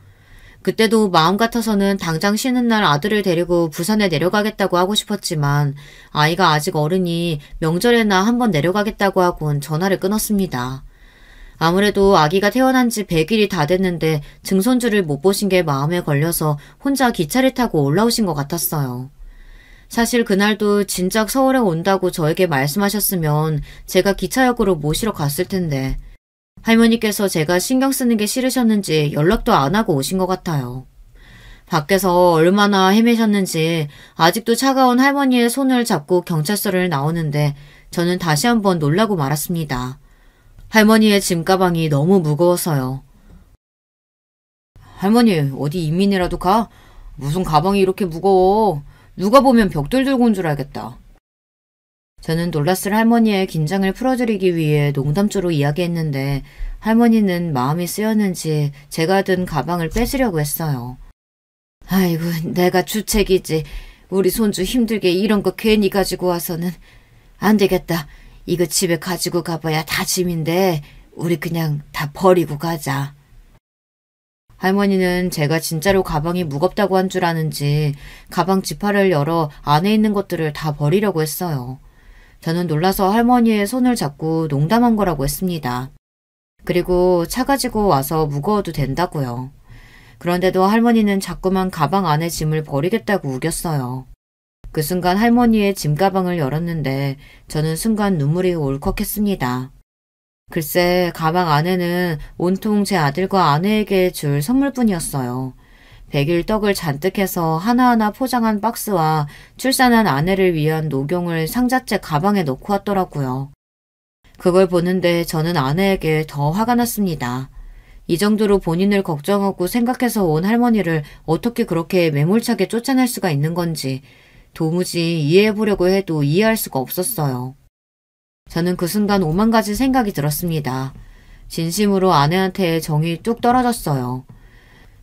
그때도 마음 같아서는 당장 쉬는 날 아들을 데리고 부산에 내려가겠다고 하고 싶었지만 아이가 아직 어르니 명절에나 한번 내려가겠다고 하곤 전화를 끊었습니다. 아무래도 아기가 태어난 지 100일이 다 됐는데 증손주를 못 보신 게 마음에 걸려서 혼자 기차를 타고 올라오신 것 같았어요. 사실 그날도 진작 서울에 온다고 저에게 말씀하셨으면 제가 기차역으로 모시러 갔을 텐데 할머니께서 제가 신경 쓰는 게 싫으셨는지 연락도 안 하고 오신 것 같아요. 밖에서 얼마나 헤매셨는지 아직도 차가운 할머니의 손을 잡고 경찰서를 나오는데 저는 다시 한번 놀라고 말았습니다. 할머니의 짐가방이 너무 무거워서요. 할머니 어디 이민이라도 가? 무슨 가방이 이렇게 무거워. 누가 보면 벽돌 들고 온 줄 알겠다. 저는 놀랐을 할머니의 긴장을 풀어드리기 위해 농담조로 이야기했는데 할머니는 마음이 쓰였는지 제가 든 가방을 뺏으려고 했어요. 아이고 내가 주책이지. 우리 손주 힘들게 이런 거 괜히 가지고 와서는. 안 되겠다. 이거 집에 가지고 가봐야 다 짐인데 우리 그냥 다 버리고 가자. 할머니는 제가 진짜로 가방이 무겁다고 한 줄 아는지 가방 지퍼를 열어 안에 있는 것들을 다 버리려고 했어요. 저는 놀라서 할머니의 손을 잡고 농담한 거라고 했습니다. 그리고 차 가지고 와서 무거워도 된다고요. 그런데도 할머니는 자꾸만 가방 안에 짐을 버리겠다고 우겼어요. 그 순간 할머니의 짐가방을 열었는데 저는 순간 눈물이 울컥했습니다. 글쎄 가방 안에는 온통 제 아들과 아내에게 줄 선물뿐이었어요. 100일 떡을 잔뜩 해서 하나하나 포장한 박스와 출산한 아내를 위한 녹용을 상자째 가방에 넣고 왔더라고요. 그걸 보는데 저는 아내에게 더 화가 났습니다. 이 정도로 본인을 걱정하고 생각해서 온 할머니를 어떻게 그렇게 매몰차게 쫓아낼 수가 있는 건지 도무지 이해해보려고 해도 이해할 수가 없었어요. 저는 그 순간 오만 가지 생각이 들었습니다. 진심으로 아내한테 정이 뚝 떨어졌어요.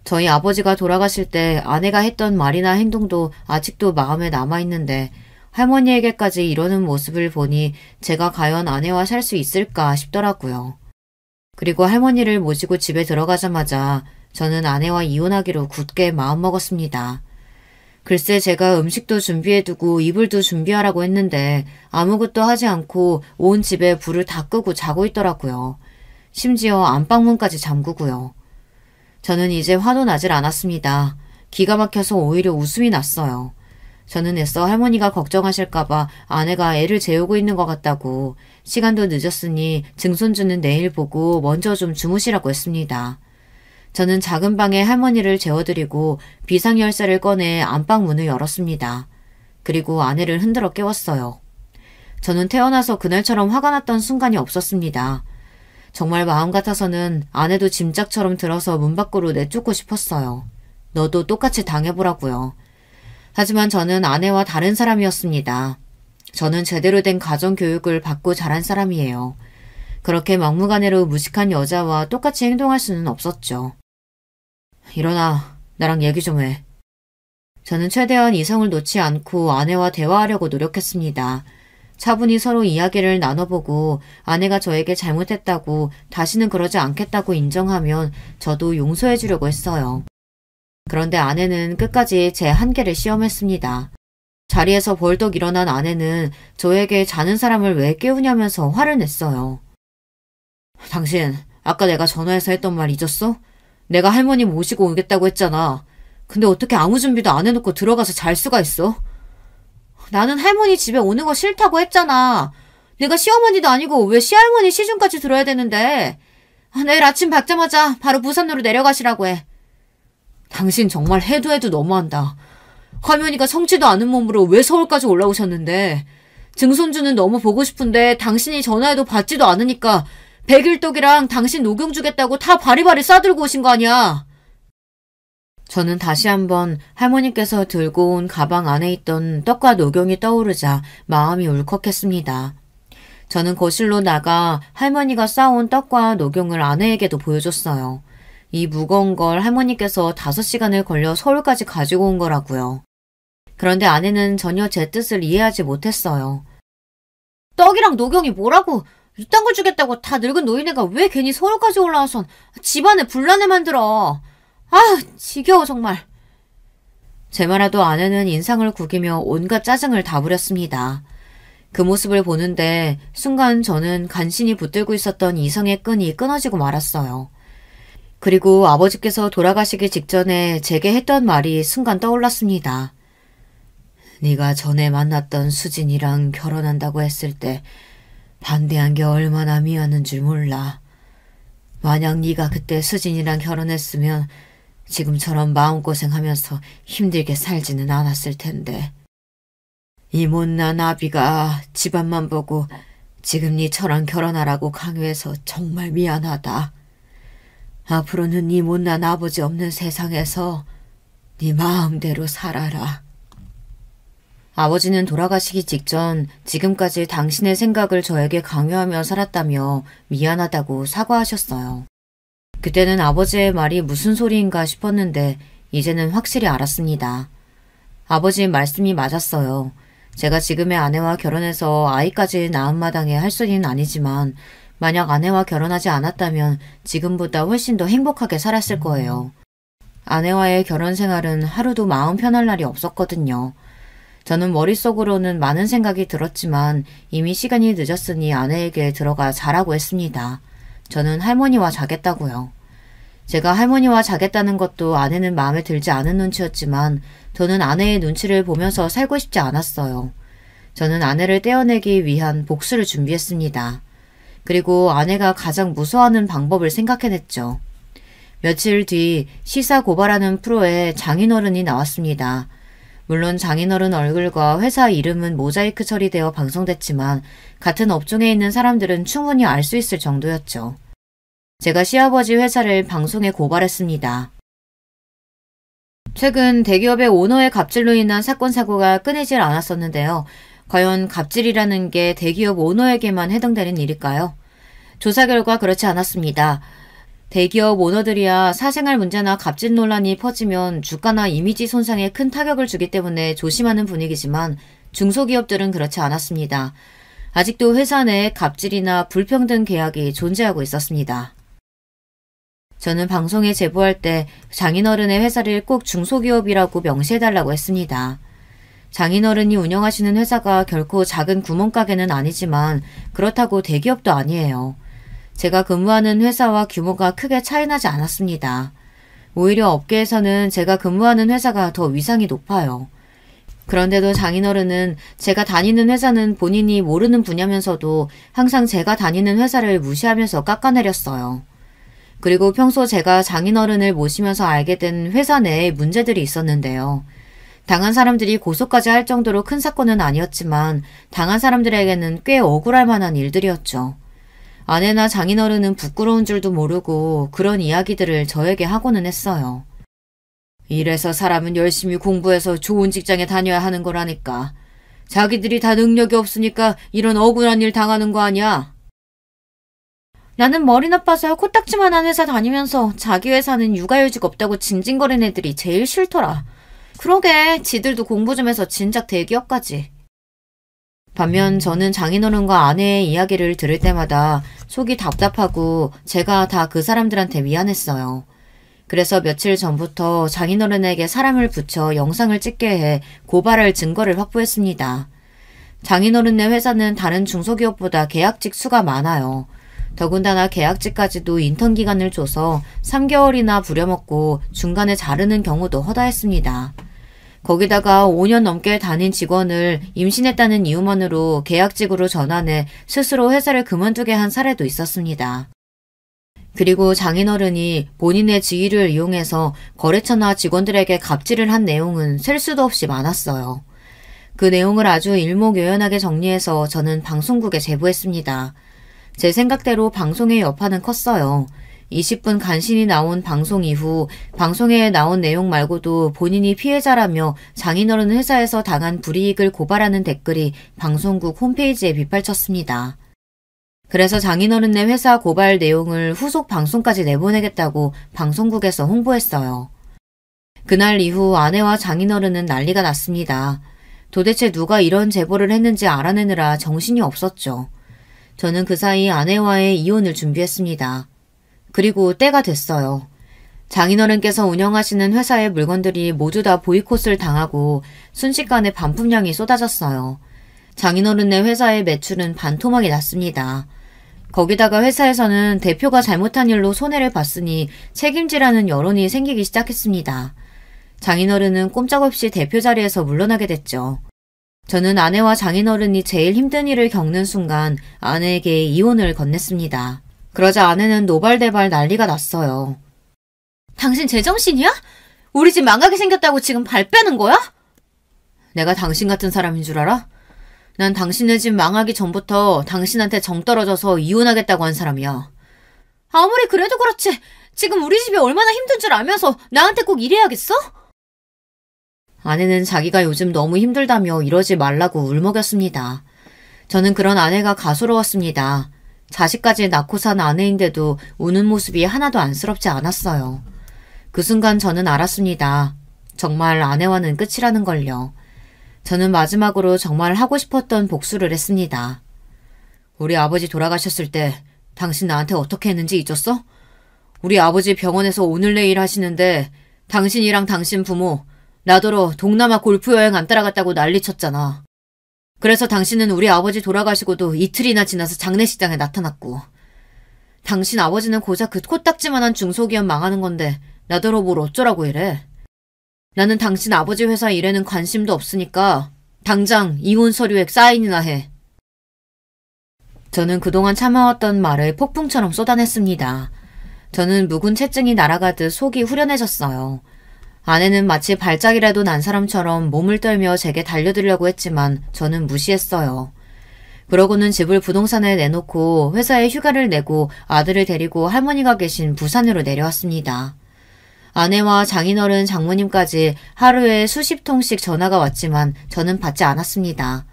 저희 아버지가 돌아가실 때 아내가 했던 말이나 행동도 아직도 마음에 남아있는데 할머니에게까지 이러는 모습을 보니 제가 과연 아내와 살 수 있을까 싶더라고요. 그리고 할머니를 모시고 집에 들어가자마자 저는 아내와 이혼하기로 굳게 마음먹었습니다. 글쎄 제가 음식도 준비해두고 이불도 준비하라고 했는데 아무것도 하지 않고 온 집에 불을 다 끄고 자고 있더라고요. 심지어 안방문까지 잠그고요. 저는 이제 화도 나질 않았습니다. 기가 막혀서 오히려 웃음이 났어요. 저는 애써 할머니가 걱정하실까봐 아내가 애를 재우고 있는 것 같다고 시간도 늦었으니 증손주는 내일 보고 먼저 좀 주무시라고 했습니다. 저는 작은 방에 할머니를 재워드리고 비상열쇠를 꺼내 안방 문을 열었습니다. 그리고 아내를 흔들어 깨웠어요. 저는 태어나서 그날처럼 화가 났던 순간이 없었습니다. 정말 마음 같아서는 아내도 짐짝처럼 들어서 문 밖으로 내쫓고 싶었어요. 너도 똑같이 당해보라고요. 하지만 저는 아내와 다른 사람이었습니다. 저는 제대로 된 가정교육을 받고 자란 사람이에요. 그렇게 막무가내로 무식한 여자와 똑같이 행동할 수는 없었죠. 일어나, 나랑 얘기 좀 해. 저는 최대한 이성을 놓지 않고 아내와 대화하려고 노력했습니다. 차분히 서로 이야기를 나눠보고 아내가 저에게 잘못했다고 다시는 그러지 않겠다고 인정하면 저도 용서해 주려고 했어요. 그런데 아내는 끝까지 제 한계를 시험했습니다. 자리에서 벌떡 일어난 아내는 저에게 자는 사람을 왜 깨우냐면서 화를 냈어요. 당신, 아까 내가 전화해서 했던 말 잊었어? 내가 할머니 모시고 오겠다고 했잖아. 근데 어떻게 아무 준비도 안 해놓고 들어가서 잘 수가 있어? 나는 할머니 집에 오는 거 싫다고 했잖아. 내가 시어머니도 아니고 왜 시할머니 시중까지 들어야 되는데. 내일 아침 밝자마자 바로 부산으로 내려가시라고 해. 당신 정말 해도 너무한다. 할머니가 성치도 않은 몸으로 왜 서울까지 올라오셨는데. 증손주는 너무 보고 싶은데 당신이 전화해도 받지도 않으니까 백일떡이랑 당신 녹용 주겠다고 다 바리바리 싸들고 오신 거 아니야. 저는 다시 한번 할머니께서 들고 온 가방 안에 있던 떡과 녹용이 떠오르자 마음이 울컥했습니다. 저는 거실로 나가 할머니가 싸온 떡과 녹용을 아내에게도 보여줬어요. 이 무거운 걸 할머니께서 5시간을 걸려 서울까지 가지고 온 거라고요. 그런데 아내는 전혀 제 뜻을 이해하지 못했어요. 떡이랑 녹용이 뭐라고? 이딴 걸 주겠다고 다 늙은 노인네가 왜 괜히 서울까지 올라와선 집안에 분란을 만들어. 지겨워 정말. 제 말에도 아내는 인상을 구기며 온갖 짜증을 다 부렸습니다. 그 모습을 보는데 순간 저는 간신히 붙들고 있었던 이성의 끈이 끊어지고 말았어요. 그리고 아버지께서 돌아가시기 직전에 제게 했던 말이 순간 떠올랐습니다. 네가 전에 만났던 수진이랑 결혼한다고 했을 때 반대한 게 얼마나 미안한 줄 몰라. 만약 네가 그때 수진이랑 결혼했으면 지금처럼 마음고생하면서 힘들게 살지는 않았을 텐데. 이 못난 아비가 집안만 보고 지금 니처럼 결혼하라고 강요해서 정말 미안하다. 앞으로는 네 못난 아버지 없는 세상에서 네 마음대로 살아라. 아버지는 돌아가시기 직전 지금까지 당신의 생각을 저에게 강요하며 살았다며 미안하다고 사과하셨어요. 그때는 아버지의 말이 무슨 소리인가 싶었는데 이제는 확실히 알았습니다. 아버지의 말씀이 맞았어요. 제가 지금의 아내와 결혼해서 아이까지 낳은 마당에 할 소리는 아니지만 만약 아내와 결혼하지 않았다면 지금보다 훨씬 더 행복하게 살았을 거예요. 아내와의 결혼 생활은 하루도 마음 편할 날이 없었거든요. 저는 머릿속으로는 많은 생각이 들었지만 이미 시간이 늦었으니 아내에게 들어가 자라고 했습니다. 저는 할머니와 자겠다고요. 제가 할머니와 자겠다는 것도 아내는 마음에 들지 않은 눈치였지만 저는 아내의 눈치를 보면서 살고 싶지 않았어요. 저는 아내를 떼어내기 위한 복수를 준비했습니다. 그리고 아내가 가장 무서워하는 방법을 생각해냈죠. 며칠 뒤 시사 고발하는 프로에 장인어른이 나왔습니다. 물론 장인어른 얼굴과 회사 이름은 모자이크 처리되어 방송됐지만 같은 업종에 있는 사람들은 충분히 알 수 있을 정도였죠. 제가 시아버지 회사를 방송에 고발했습니다. 최근 대기업의 오너의 갑질로 인한 사건 사고가 끊이질 않았었는데요. 과연 갑질이라는 게 대기업 오너에게만 해당되는 일일까요? 조사 결과 그렇지 않았습니다. 대기업 오너들이야 사생활 문제나 갑질 논란이 퍼지면 주가나 이미지 손상에 큰 타격을 주기 때문에 조심하는 분위기지만 중소기업들은 그렇지 않았습니다. 아직도 회사 내에 갑질이나 불평등 계약이 존재하고 있었습니다. 저는 방송에 제보할 때 장인어른의 회사를 꼭 중소기업이라고 명시해달라고 했습니다. 장인어른이 운영하시는 회사가 결코 작은 구멍가게는 아니지만 그렇다고 대기업도 아니에요. 제가 근무하는 회사와 규모가 크게 차이나지 않았습니다. 오히려 업계에서는 제가 근무하는 회사가 더 위상이 높아요. 그런데도 장인어른은 제가 다니는 회사는 본인이 모르는 분야면서도 항상 제가 다니는 회사를 무시하면서 깎아내렸어요. 그리고 평소 제가 장인어른을 모시면서 알게 된 회사 내에 문제들이 있었는데요. 당한 사람들이 고소까지 할 정도로 큰 사건은 아니었지만 당한 사람들에게는 꽤 억울할 만한 일들이었죠. 아내나 장인어른은 부끄러운 줄도 모르고 그런 이야기들을 저에게 하고는 했어요. 이래서 사람은 열심히 공부해서 좋은 직장에 다녀야 하는 거라니까. 자기들이 다 능력이 없으니까 이런 억울한 일 당하는 거 아니야? 나는 머리 나빠서 코딱지만한 회사 다니면서 자기 회사는 육아휴직 없다고 징징거리는 애들이 제일 싫더라. 그러게 지들도 공부 좀 해서 진작 대기업까지. 반면 저는 장인어른과 아내의 이야기를 들을 때마다 속이 답답하고 제가 다 그 사람들한테 미안했어요. 그래서 며칠 전부터 장인어른에게 사람을 붙여 영상을 찍게 해 고발할 증거를 확보했습니다. 장인어른네 회사는 다른 중소기업보다 계약직 수가 많아요. 더군다나 계약직까지도 인턴 기간을 줘서 3개월이나 부려먹고 중간에 자르는 경우도 허다했습니다. 거기다가 5년 넘게 다닌 직원을 임신했다는 이유만으로 계약직으로 전환해 스스로 회사를 그만두게 한 사례도 있었습니다. 그리고 장인어른이 본인의 지위를 이용해서 거래처나 직원들에게 갑질을 한 내용은 셀 수도 없이 많았어요. 그 내용을 아주 일목요연하게 정리해서 저는 방송국에 제보했습니다. 제 생각대로 방송의 여파는 컸어요. 20분 간신히 나온 방송 이후 방송에 나온 내용 말고도 본인이 피해자라며 장인어른 회사에서 당한 불이익을 고발하는 댓글이 방송국 홈페이지에 빗발쳤습니다. 그래서 장인어른네 회사 고발 내용을 후속 방송까지 내보내겠다고 방송국에서 홍보했어요. 그날 이후 아내와 장인어른은 난리가 났습니다. 도대체 누가 이런 제보를 했는지 알아내느라 정신이 없었죠. 저는 그 사이 아내와의 이혼을 준비했습니다. 그리고 때가 됐어요. 장인어른께서 운영하시는 회사의 물건들이 모두 다 보이콧을 당하고 순식간에 반품량이 쏟아졌어요. 장인어른네 회사의 매출은 반토막이 났습니다. 거기다가 회사에서는 대표가 잘못한 일로 손해를 봤으니 책임지라는 여론이 생기기 시작했습니다. 장인어른은 꼼짝없이 대표 자리에서 물러나게 됐죠. 저는 아내와 장인어른이 제일 힘든 일을 겪는 순간 아내에게 이혼을 건넸습니다. 그러자 아내는 노발대발 난리가 났어요. 당신 제정신이야? 우리 집 망하게 생겼다고 지금 발 빼는 거야? 내가 당신 같은 사람인 줄 알아? 난 당신네 집 망하기 전부터 당신한테 정 떨어져서 이혼하겠다고 한 사람이야. 아무리 그래도 그렇지. 지금 우리 집이 얼마나 힘든 줄 알면서 나한테 꼭 이래야겠어? 아내는 자기가 요즘 너무 힘들다며 이러지 말라고 울먹였습니다. 저는 그런 아내가 가소로웠습니다. 자식까지 낳고 산 아내인데도 우는 모습이 하나도 안쓰럽지 않았어요. 그 순간 저는 알았습니다. 정말 아내와는 끝이라는 걸요. 저는 마지막으로 정말 하고 싶었던 복수를 했습니다. 우리 아버지 돌아가셨을 때 당신 나한테 어떻게 했는지 잊었어? 우리 아버지 병원에서 오늘 내일 하시는데 당신이랑 당신 부모 나더러 동남아 골프 여행 안 따라갔다고 난리쳤잖아. 그래서 당신은 우리 아버지 돌아가시고도 이틀이나 지나서 장례식장에 나타났고 당신 아버지는 고작 그 코딱지만한 중소기업 망하는 건데 나더러 뭘 어쩌라고 이래. 나는 당신 아버지 회사 일에는 관심도 없으니까 당장 이혼 서류에 사인이나 해. 저는 그동안 참아왔던 말을 폭풍처럼 쏟아냈습니다. 저는 묵은 체증이 날아가듯 속이 후련해졌어요. 아내는 마치 발작이라도 난 사람처럼 몸을 떨며 제게 달려들려고 했지만 저는 무시했어요. 그러고는 집을 부동산에 내놓고 회사에 휴가를 내고 아들을 데리고 할머니가 계신 부산으로 내려왔습니다. 아내와 장인어른 장모님까지 하루에 수십 통씩 전화가 왔지만 저는 받지 않았습니다.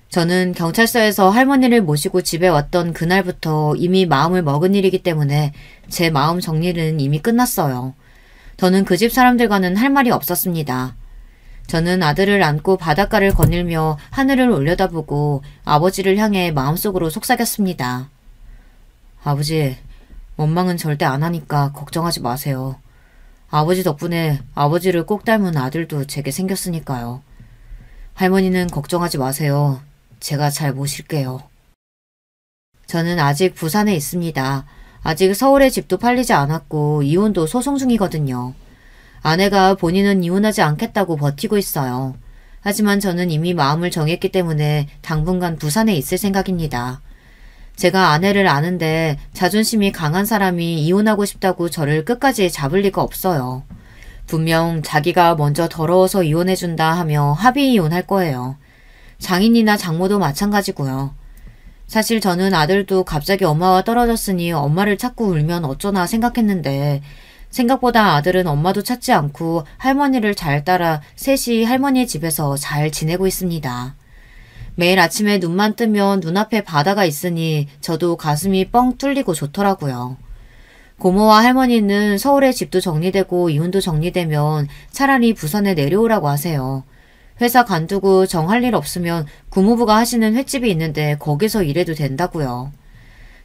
저는 경찰서에서 할머니를 모시고 집에 왔던 그날부터 이미 마음을 먹은 일이기 때문에 제 마음 정리는 이미 끝났어요. 저는 그 집 사람들과는 할 말이 없었습니다. 저는 아들을 안고 바닷가를 거닐며 하늘을 올려다보고 아버지를 향해 마음속으로 속삭였습니다. 아버지, 원망은 절대 안 하니까 걱정하지 마세요. 아버지 덕분에 아버지를 꼭 닮은 아들도 제게 생겼으니까요. 할머니는 걱정하지 마세요. 제가 잘 모실게요. 저는 아직 부산에 있습니다. 아직 서울의 집도 팔리지 않았고 이혼도 소송 중이거든요. 아내가 본인은 이혼하지 않겠다고 버티고 있어요. 하지만 저는 이미 마음을 정했기 때문에 당분간 부산에 있을 생각입니다. 제가 아내를 아는데 자존심이 강한 사람이 이혼하고 싶다고 저를 끝까지 잡을 리가 없어요. 분명 자기가 먼저 더러워서 이혼해준다 하며 합의 이혼할 거예요. 장인이나 장모도 마찬가지고요. 사실 저는 아들도 갑자기 엄마와 떨어졌으니 엄마를 찾고 울면 어쩌나 생각했는데 생각보다 아들은 엄마도 찾지 않고 할머니를 잘 따라 셋이 할머니의 집에서 잘 지내고 있습니다. 매일 아침에 눈만 뜨면 눈앞에 바다가 있으니 저도 가슴이 뻥 뚫리고 좋더라고요. 고모와 할머니는 서울에 집도 정리되고 이혼도 정리되면 차라리 부산에 내려오라고 하세요. 회사 관두고 정할 일 없으면 구모부가 하시는 횟집이 있는데 거기서 일해도 된다고요.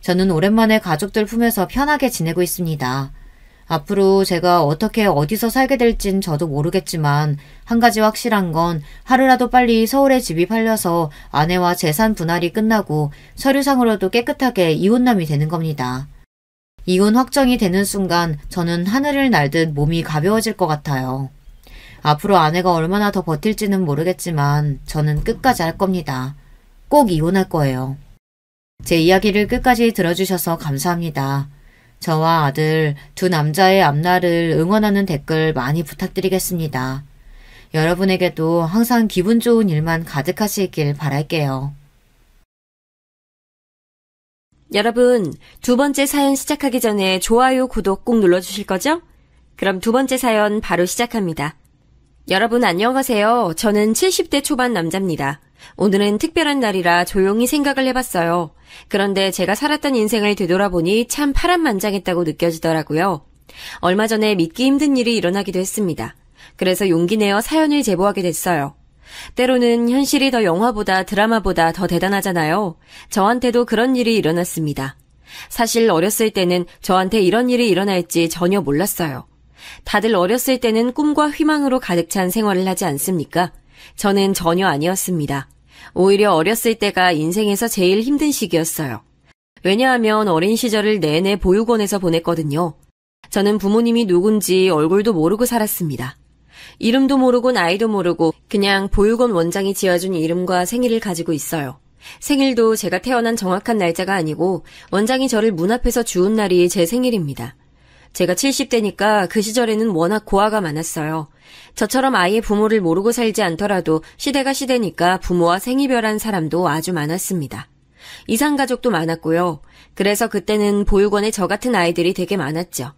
저는 오랜만에 가족들 품에서 편하게 지내고 있습니다. 앞으로 제가 어떻게 어디서 살게 될진 저도 모르겠지만 한 가지 확실한 건 하루라도 빨리 서울에 집이 팔려서 아내와 재산 분할이 끝나고 서류상으로도 깨끗하게 이혼남이 되는 겁니다. 이혼 확정이 되는 순간 저는 하늘을 날듯 몸이 가벼워질 것 같아요. 앞으로 아내가 얼마나 더 버틸지는 모르겠지만 저는 끝까지 할 겁니다. 꼭 이혼할 거예요. 제 이야기를 끝까지 들어주셔서 감사합니다. 저와 아들 두 남자의 앞날을 응원하는 댓글 많이 부탁드리겠습니다. 여러분에게도 항상 기분 좋은 일만 가득하시길 바랄게요. 여러분, 두 번째 사연 시작하기 전에 좋아요, 구독 꼭 눌러주실 거죠? 그럼 두 번째 사연 바로 시작합니다. 여러분 안녕하세요. 저는 70대 초반 남자입니다. 오늘은 특별한 날이라 조용히 생각을 해봤어요. 그런데 제가 살았던 인생을 되돌아보니 참 파란만장했다고 느껴지더라고요. 얼마 전에 믿기 힘든 일이 일어나기도 했습니다. 그래서 용기 내어 사연을 제보하게 됐어요. 때로는 현실이 더 영화보다 드라마보다 더 대단하잖아요. 저한테도 그런 일이 일어났습니다. 사실 어렸을 때는 저한테 이런 일이 일어날지 전혀 몰랐어요. 다들 어렸을 때는 꿈과 희망으로 가득 찬 생활을 하지 않습니까? 저는 전혀 아니었습니다. 오히려 어렸을 때가 인생에서 제일 힘든 시기였어요. 왜냐하면 어린 시절을 내내 보육원에서 보냈거든요. 저는 부모님이 누군지 얼굴도 모르고 살았습니다. 이름도 모르고 나이도 모르고 그냥 보육원 원장이 지어준 이름과 생일을 가지고 있어요. 생일도 제가 태어난 정확한 날짜가 아니고 원장이 저를 문 앞에서 주운 날이 제 생일입니다. 제가 70대니까 그 시절에는 워낙 고아가 많았어요. 저처럼 아예 부모를 모르고 살지 않더라도 시대가 시대니까 부모와 생이별한 사람도 아주 많았습니다. 이상가족도 많았고요. 그래서 그때는 보육원에 저 같은 아이들이 되게 많았죠.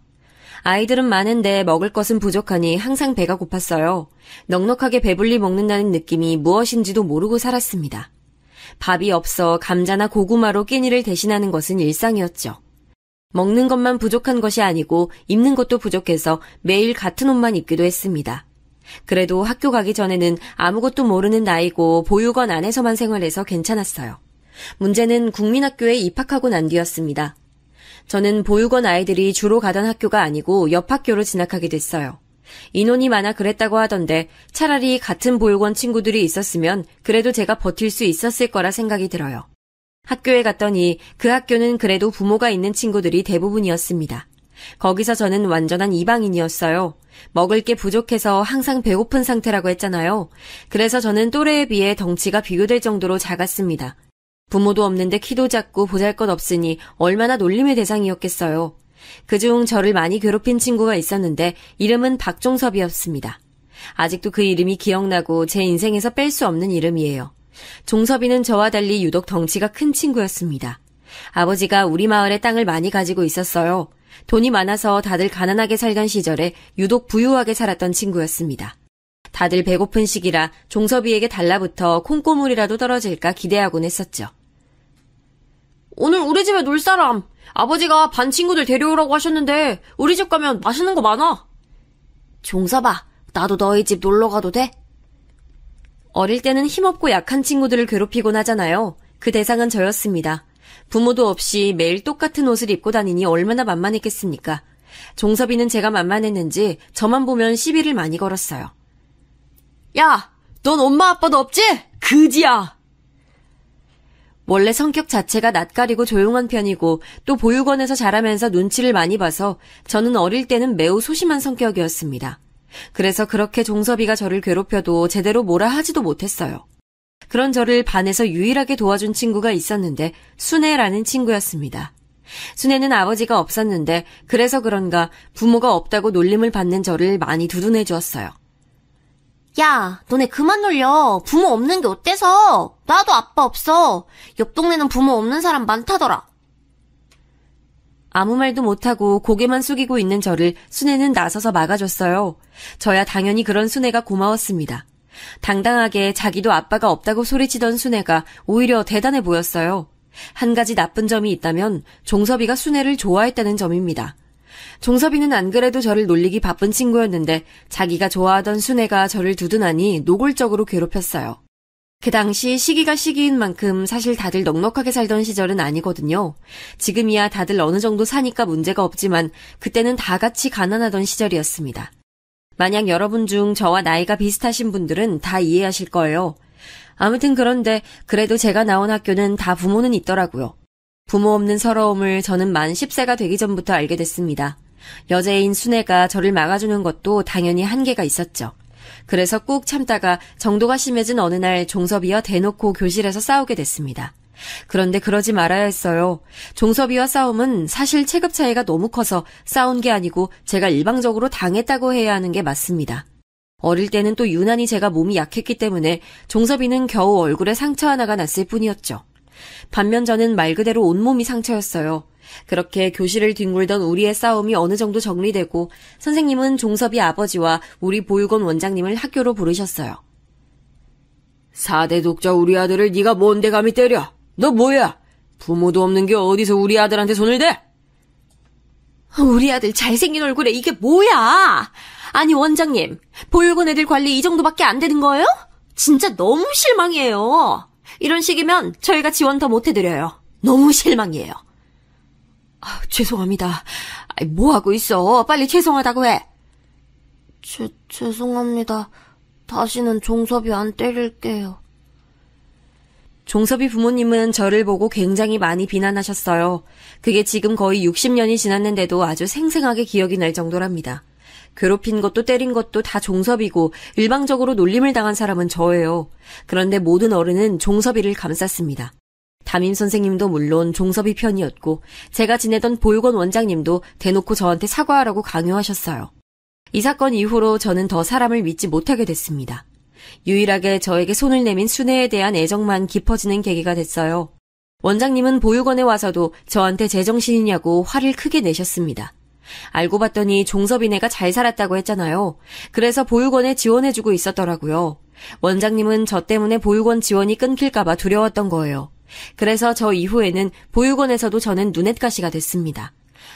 아이들은 많은데 먹을 것은 부족하니 항상 배가 고팠어요. 넉넉하게 배불리 먹는다는 느낌이 무엇인지도 모르고 살았습니다. 밥이 없어 감자나 고구마로 끼니를 대신하는 것은 일상이었죠. 먹는 것만 부족한 것이 아니고 입는 것도 부족해서 매일 같은 옷만 입기도 했습니다. 그래도 학교 가기 전에는 아무것도 모르는 나이고 보육원 안에서만 생활해서 괜찮았어요. 문제는 국민학교에 입학하고 난 뒤였습니다. 저는 보육원 아이들이 주로 가던 학교가 아니고 옆 학교로 진학하게 됐어요. 인원이 많아 그랬다고 하던데 차라리 같은 보육원 친구들이 있었으면 그래도 제가 버틸 수 있었을 거라 생각이 들어요. 학교에 갔더니 그 학교는 그래도 부모가 있는 친구들이 대부분이었습니다. 거기서 저는 완전한 이방인이었어요. 먹을 게 부족해서 항상 배고픈 상태라고 했잖아요. 그래서 저는 또래에 비해 덩치가 비교될 정도로 작았습니다. 부모도 없는데 키도 작고 보잘것없으니 얼마나 놀림의 대상이었겠어요. 그중 저를 많이 괴롭힌 친구가 있었는데 이름은 박종섭이었습니다. 아직도 그 이름이 기억나고 제 인생에서 뺄 수 없는 이름이에요. 종섭이는 저와 달리 유독 덩치가 큰 친구였습니다. 아버지가 우리 마을에 땅을 많이 가지고 있었어요. 돈이 많아서 다들 가난하게 살던 시절에 유독 부유하게 살았던 친구였습니다. 다들 배고픈 시기라 종섭이에게 달라붙어 콩고물이라도 떨어질까 기대하곤 했었죠. 오늘 우리 집에 놀 사람! 아버지가 반 친구들 데려오라고 하셨는데 우리 집 가면 맛있는 거 많아. 종섭아, 나도 너희 집 놀러 가도 돼? 어릴 때는 힘없고 약한 친구들을 괴롭히곤 하잖아요. 그 대상은 저였습니다. 부모도 없이 매일 똑같은 옷을 입고 다니니 얼마나 만만했겠습니까? 종섭이는 제가 만만했는지 저만 보면 시비를 많이 걸었어요. 야, 넌 엄마 아빠도 없지? 그지야! 원래 성격 자체가 낯가리고 조용한 편이고 또 보육원에서 자라면서 눈치를 많이 봐서 저는 어릴 때는 매우 소심한 성격이었습니다. 그래서 그렇게 종섭이가 저를 괴롭혀도 제대로 뭐라 하지도 못했어요. 그런 저를 반에서 유일하게 도와준 친구가 있었는데 순애라는 친구였습니다. 순애는 아버지가 없었는데 그래서 그런가 부모가 없다고 놀림을 받는 저를 많이 두둔해 주었어요. 야, 너네 그만 놀려. 부모 없는 게 어때서? 나도 아빠 없어. 옆 동네는 부모 없는 사람 많다더라. 아무 말도 못하고 고개만 숙이고 있는 저를 순애는 나서서 막아줬어요. 저야 당연히 그런 순애가 고마웠습니다. 당당하게 자기도 아빠가 없다고 소리치던 순애가 오히려 대단해 보였어요. 한 가지 나쁜 점이 있다면 종섭이가 순애를 좋아했다는 점입니다. 종섭이는 안 그래도 저를 놀리기 바쁜 친구였는데 자기가 좋아하던 순애가 저를 두둔하니 노골적으로 괴롭혔어요. 그 당시 시기가 시기인 만큼 사실 다들 넉넉하게 살던 시절은 아니거든요. 지금이야 다들 어느 정도 사니까 문제가 없지만 그때는 다 같이 가난하던 시절이었습니다. 만약 여러분 중 저와 나이가 비슷하신 분들은 다 이해하실 거예요. 아무튼 그런데 그래도 제가 나온 학교는 다 부모는 있더라고요. 부모 없는 서러움을 저는 만 10세가 되기 전부터 알게 됐습니다. 여자인 순애가 저를 막아주는 것도 당연히 한계가 있었죠. 그래서 꾹 참다가 정도가 심해진 어느 날 종섭이와 대놓고 교실에서 싸우게 됐습니다. 그런데 그러지 말아야 했어요. 종섭이와 싸움은 사실 체급 차이가 너무 커서 싸운 게 아니고 제가 일방적으로 당했다고 해야 하는 게 맞습니다. 어릴 때는 또 유난히 제가 몸이 약했기 때문에 종섭이는 겨우 얼굴에 상처 하나가 났을 뿐이었죠. 반면 저는 말 그대로 온몸이 상처였어요. 그렇게 교실을 뒹굴던 우리의 싸움이 어느 정도 정리되고 선생님은 종섭이 아버지와 우리 보육원 원장님을 학교로 부르셨어요. 4대 독자 우리 아들을 네가 뭔데 감히 때려? 너 뭐야? 부모도 없는 게 어디서 우리 아들한테 손을 대? 우리 아들 잘생긴 얼굴에 이게 뭐야? 아니 원장님, 보육원 애들 관리 이 정도밖에 안 되는 거예요? 진짜 너무 실망이에요. 이런 식이면 저희가 지원 더 못해드려요. 너무 실망이에요. 죄송합니다. 뭐하고 있어? 빨리 죄송하다고 해. 죄송합니다. 다시는 종섭이 안 때릴게요. 종섭이 부모님은 저를 보고 굉장히 많이 비난하셨어요. 그게 지금 거의 60년이 지났는데도 아주 생생하게 기억이 날 정도랍니다. 괴롭힌 것도 때린 것도 다 종섭이고 일방적으로 놀림을 당한 사람은 저예요. 그런데 모든 어른은 종섭이를 감쌌습니다. 담임 선생님도 물론 종섭이 편이었고 제가 지내던 보육원 원장님도 대놓고 저한테 사과하라고 강요하셨어요. 이 사건 이후로 저는 더 사람을 믿지 못하게 됐습니다. 유일하게 저에게 손을 내민 순애에 대한 애정만 깊어지는 계기가 됐어요. 원장님은 보육원에 와서도 저한테 제정신이냐고 화를 크게 내셨습니다. 알고 봤더니 종섭이네가 잘 살았다고 했잖아요. 그래서 보육원에 지원해주고 있었더라고요. 원장님은 저 때문에 보육원 지원이 끊길까봐 두려웠던 거예요. 그래서 저 이후에는 보육원에서도 저는 눈엣가시가 됐습니다.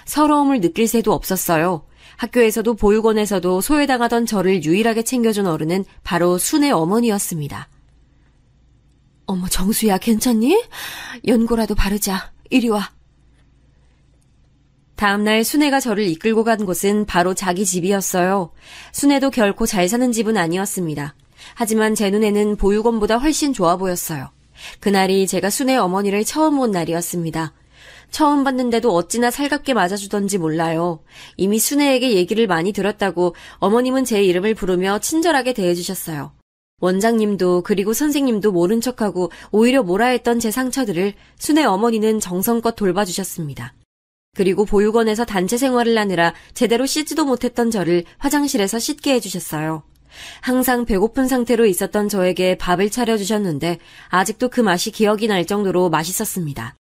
서러움을 느낄 새도 없었어요. 학교에서도 보육원에서도 소외당하던 저를 유일하게 챙겨준 어른은 바로 순애 어머니였습니다. 어머 정수야 괜찮니? 연고라도 바르자. 이리 와. 다음날 순애가 저를 이끌고 간 곳은 바로 자기 집이었어요. 순애도 결코 잘 사는 집은 아니었습니다. 하지만 제 눈에는 보육원보다 훨씬 좋아 보였어요. 그날이 제가 순애 어머니를 처음 본 날이었습니다. 처음 봤는데도 어찌나 살갑게 맞아주던지 몰라요. 이미 순애에게 얘기를 많이 들었다고 어머님은 제 이름을 부르며 친절하게 대해주셨어요. 원장님도 그리고 선생님도 모른 척하고 오히려 뭐라 했던 제 상처들을 순애 어머니는 정성껏 돌봐주셨습니다. 그리고 보육원에서 단체 생활을 하느라 제대로 씻지도 못했던 저를 화장실에서 씻게 해주셨어요. 항상 배고픈 상태로 있었던 저에게 밥을 차려주셨는데 아직도 그 맛이 기억이 날 정도로 맛있었습니다.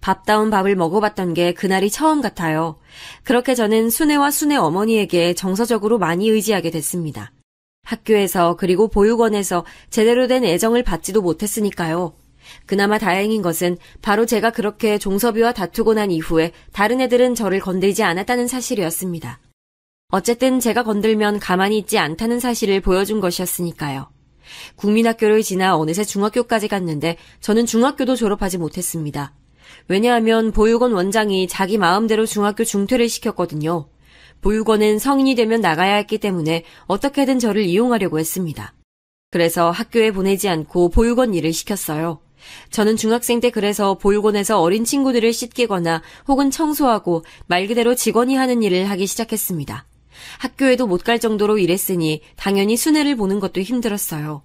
밥다운 밥을 먹어봤던 게 그날이 처음 같아요. 그렇게 저는 순애와 순애 어머니에게 정서적으로 많이 의지하게 됐습니다. 학교에서 그리고 보육원에서 제대로 된 애정을 받지도 못했으니까요. 그나마 다행인 것은 바로 제가 그렇게 종섭이와 다투고 난 이후에 다른 애들은 저를 건들지 않았다는 사실이었습니다. 어쨌든 제가 건들면 가만히 있지 않다는 사실을 보여준 것이었으니까요. 국민학교를 지나 어느새 중학교까지 갔는데 저는 중학교도 졸업하지 못했습니다. 왜냐하면 보육원 원장이 자기 마음대로 중학교 중퇴를 시켰거든요. 보육원은 성인이 되면 나가야 했기 때문에 어떻게든 저를 이용하려고 했습니다. 그래서 학교에 보내지 않고 보육원 일을 시켰어요. 저는 중학생 때 그래서 보육원에서 어린 친구들을 씻기거나 혹은 청소하고 말 그대로 직원이 하는 일을 하기 시작했습니다. 학교에도 못 갈 정도로 일했으니 당연히 순애를 보는 것도 힘들었어요.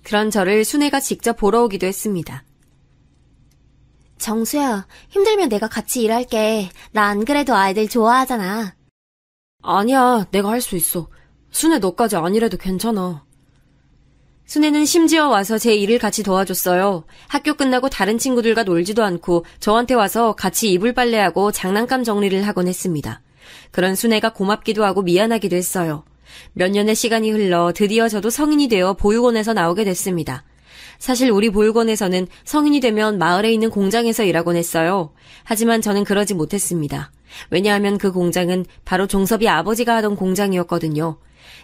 그런 저를 순애가 직접 보러 오기도 했습니다. 정수야, 힘들면 내가 같이 일할게. 나 안 그래도 아이들 좋아하잖아. 아니야, 내가 할 수 있어. 순애 너까지 아니래도 괜찮아. 순애는 심지어 와서 제 일을 같이 도와줬어요. 학교 끝나고 다른 친구들과 놀지도 않고 저한테 와서 같이 이불 빨래하고 장난감 정리를 하곤 했습니다. 그런 순애가 고맙기도 하고 미안하기도 했어요. 몇 년의 시간이 흘러 드디어 저도 성인이 되어 보육원에서 나오게 됐습니다. 사실 우리 보육원에서는 성인이 되면 마을에 있는 공장에서 일하곤 했어요. 하지만 저는 그러지 못했습니다. 왜냐하면 그 공장은 바로 종섭이 아버지가 하던 공장이었거든요.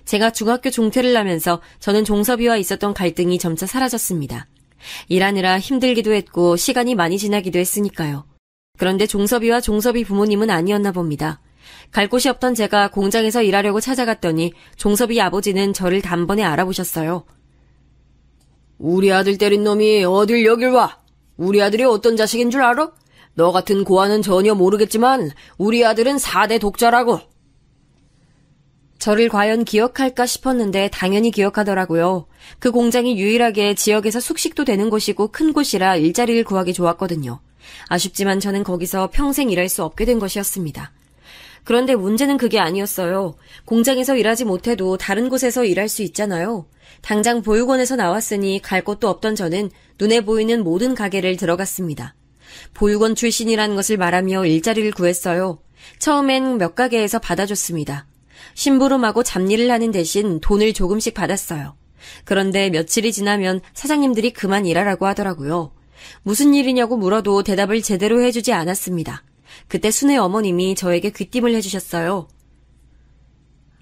제가 중학교 중퇴를 하면서 저는 종섭이와 있었던 갈등이 점차 사라졌습니다. 일하느라 힘들기도 했고 시간이 많이 지나기도 했으니까요. 그런데 종섭이와 종섭이 부모님은 아니었나 봅니다. 갈 곳이 없던 제가 공장에서 일하려고 찾아갔더니 종섭이 아버지는 저를 단번에 알아보셨어요. 우리 아들 때린 놈이 어딜 여길 와? 우리 아들이 어떤 자식인 줄 알아? 너 같은 고아는 전혀 모르겠지만 우리 아들은 4대 독자라고. 저를 과연 기억할까 싶었는데 당연히 기억하더라고요. 그 공장이 유일하게 지역에서 숙식도 되는 곳이고 큰 곳이라 일자리를 구하기 좋았거든요. 아쉽지만 저는 거기서 평생 일할 수 없게 된 것이었습니다. 그런데 문제는 그게 아니었어요. 공장에서 일하지 못해도 다른 곳에서 일할 수 있잖아요. 당장 보육원에서 나왔으니 갈 곳도 없던 저는 눈에 보이는 모든 가게를 들어갔습니다. 보육원 출신이라는 것을 말하며 일자리를 구했어요. 처음엔 몇 가게에서 받아줬습니다. 심부름하고 잡일을 하는 대신 돈을 조금씩 받았어요. 그런데 며칠이 지나면 사장님들이 그만 일하라고 하더라고요. 무슨 일이냐고 물어도 대답을 제대로 해주지 않았습니다. 그때 순애 어머님이 저에게 귀띔을 해주셨어요.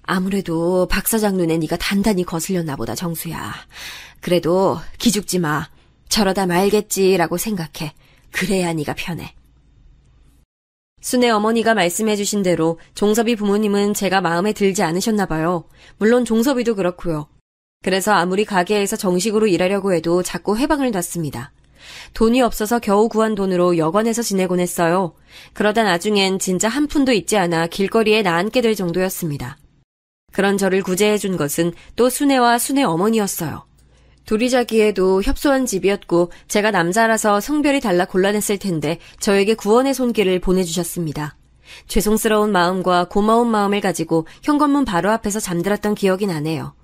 아무래도 박 사장 눈에 네가 단단히 거슬렸나 보다, 정수야. 그래도 기죽지 마. 저러다 말겠지라고 생각해. 그래야 네가 편해. 순애 어머니가 말씀해 주신 대로 종섭이 부모님은 제가 마음에 들지 않으셨나 봐요. 물론 종섭이도 그렇고요. 그래서 아무리 가게에서 정식으로 일하려고 해도 자꾸 회방을 놨습니다. 돈이 없어서 겨우 구한 돈으로 여관에서 지내곤 했어요. 그러다 나중엔 진짜 한 푼도 있지 않아 길거리에 나앉게 될 정도였습니다. 그런 저를 구제해준 것은 또 순애와 순애 어머니였어요. 둘이 자기에도 협소한 집이었고 제가 남자라서 성별이 달라 곤란했을 텐데 저에게 구원의 손길을 보내주셨습니다. 죄송스러운 마음과 고마운 마음을 가지고 현관문 바로 앞에서 잠들었던 기억이 나네요.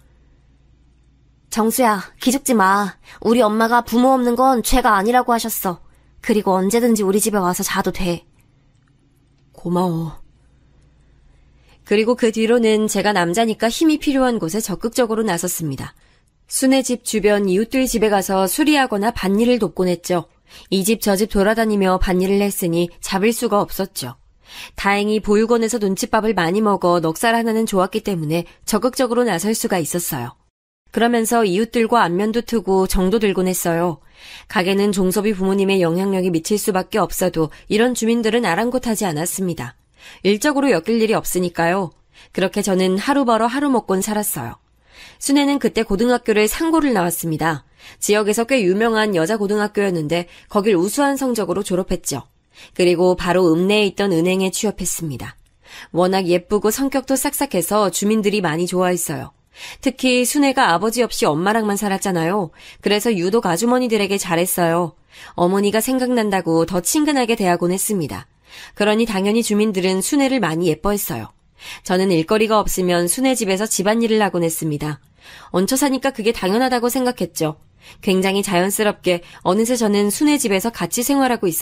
정수야, 기죽지 마. 우리 엄마가 부모 없는 건 죄가 아니라고 하셨어. 그리고 언제든지 우리 집에 와서 자도 돼. 고마워. 그리고 그 뒤로는 제가 남자니까 힘이 필요한 곳에 적극적으로 나섰습니다. 순애 집 주변 이웃들 집에 가서 수리하거나 밭일을 돕곤 했죠. 이 집 저 집 돌아다니며 밭일을 했으니 잡을 수가 없었죠. 다행히 보육원에서 눈칫밥을 많이 먹어 넉살 하나는 좋았기 때문에 적극적으로 나설 수가 있었어요. 그러면서 이웃들과 안면도 트고 정도 들곤 했어요. 가게는 종섭이 부모님의 영향력이 미칠 수밖에 없어도 이런 주민들은 아랑곳하지 않았습니다. 일적으로 엮일 일이 없으니까요. 그렇게 저는 하루 벌어 하루 먹곤 살았어요. 순애는 그때 고등학교를 상고를 나왔습니다. 지역에서 꽤 유명한 여자 고등학교였는데 거길 우수한 성적으로 졸업했죠. 그리고 바로 읍내에 있던 은행에 취업했습니다. 워낙 예쁘고 성격도 싹싹해서 주민들이 많이 좋아했어요. 특히 순애가 아버지 없이 엄마랑만 살았잖아요. 그래서 유독 아주머니들에게 잘했어요. 어머니가 생각난다고 더 친근하게 대하곤 했습니다. 그러니 당연히 주민들은 순애를 많이 예뻐했어요. 저는 일거리가 없으면 순애 집에서 집안일을 하곤 했습니다. 얹혀 사니까 그게 당연하다고 생각했죠. 굉장히 자연스럽게 어느새 저는 순애 집에서 같이 생활하고 있었어요.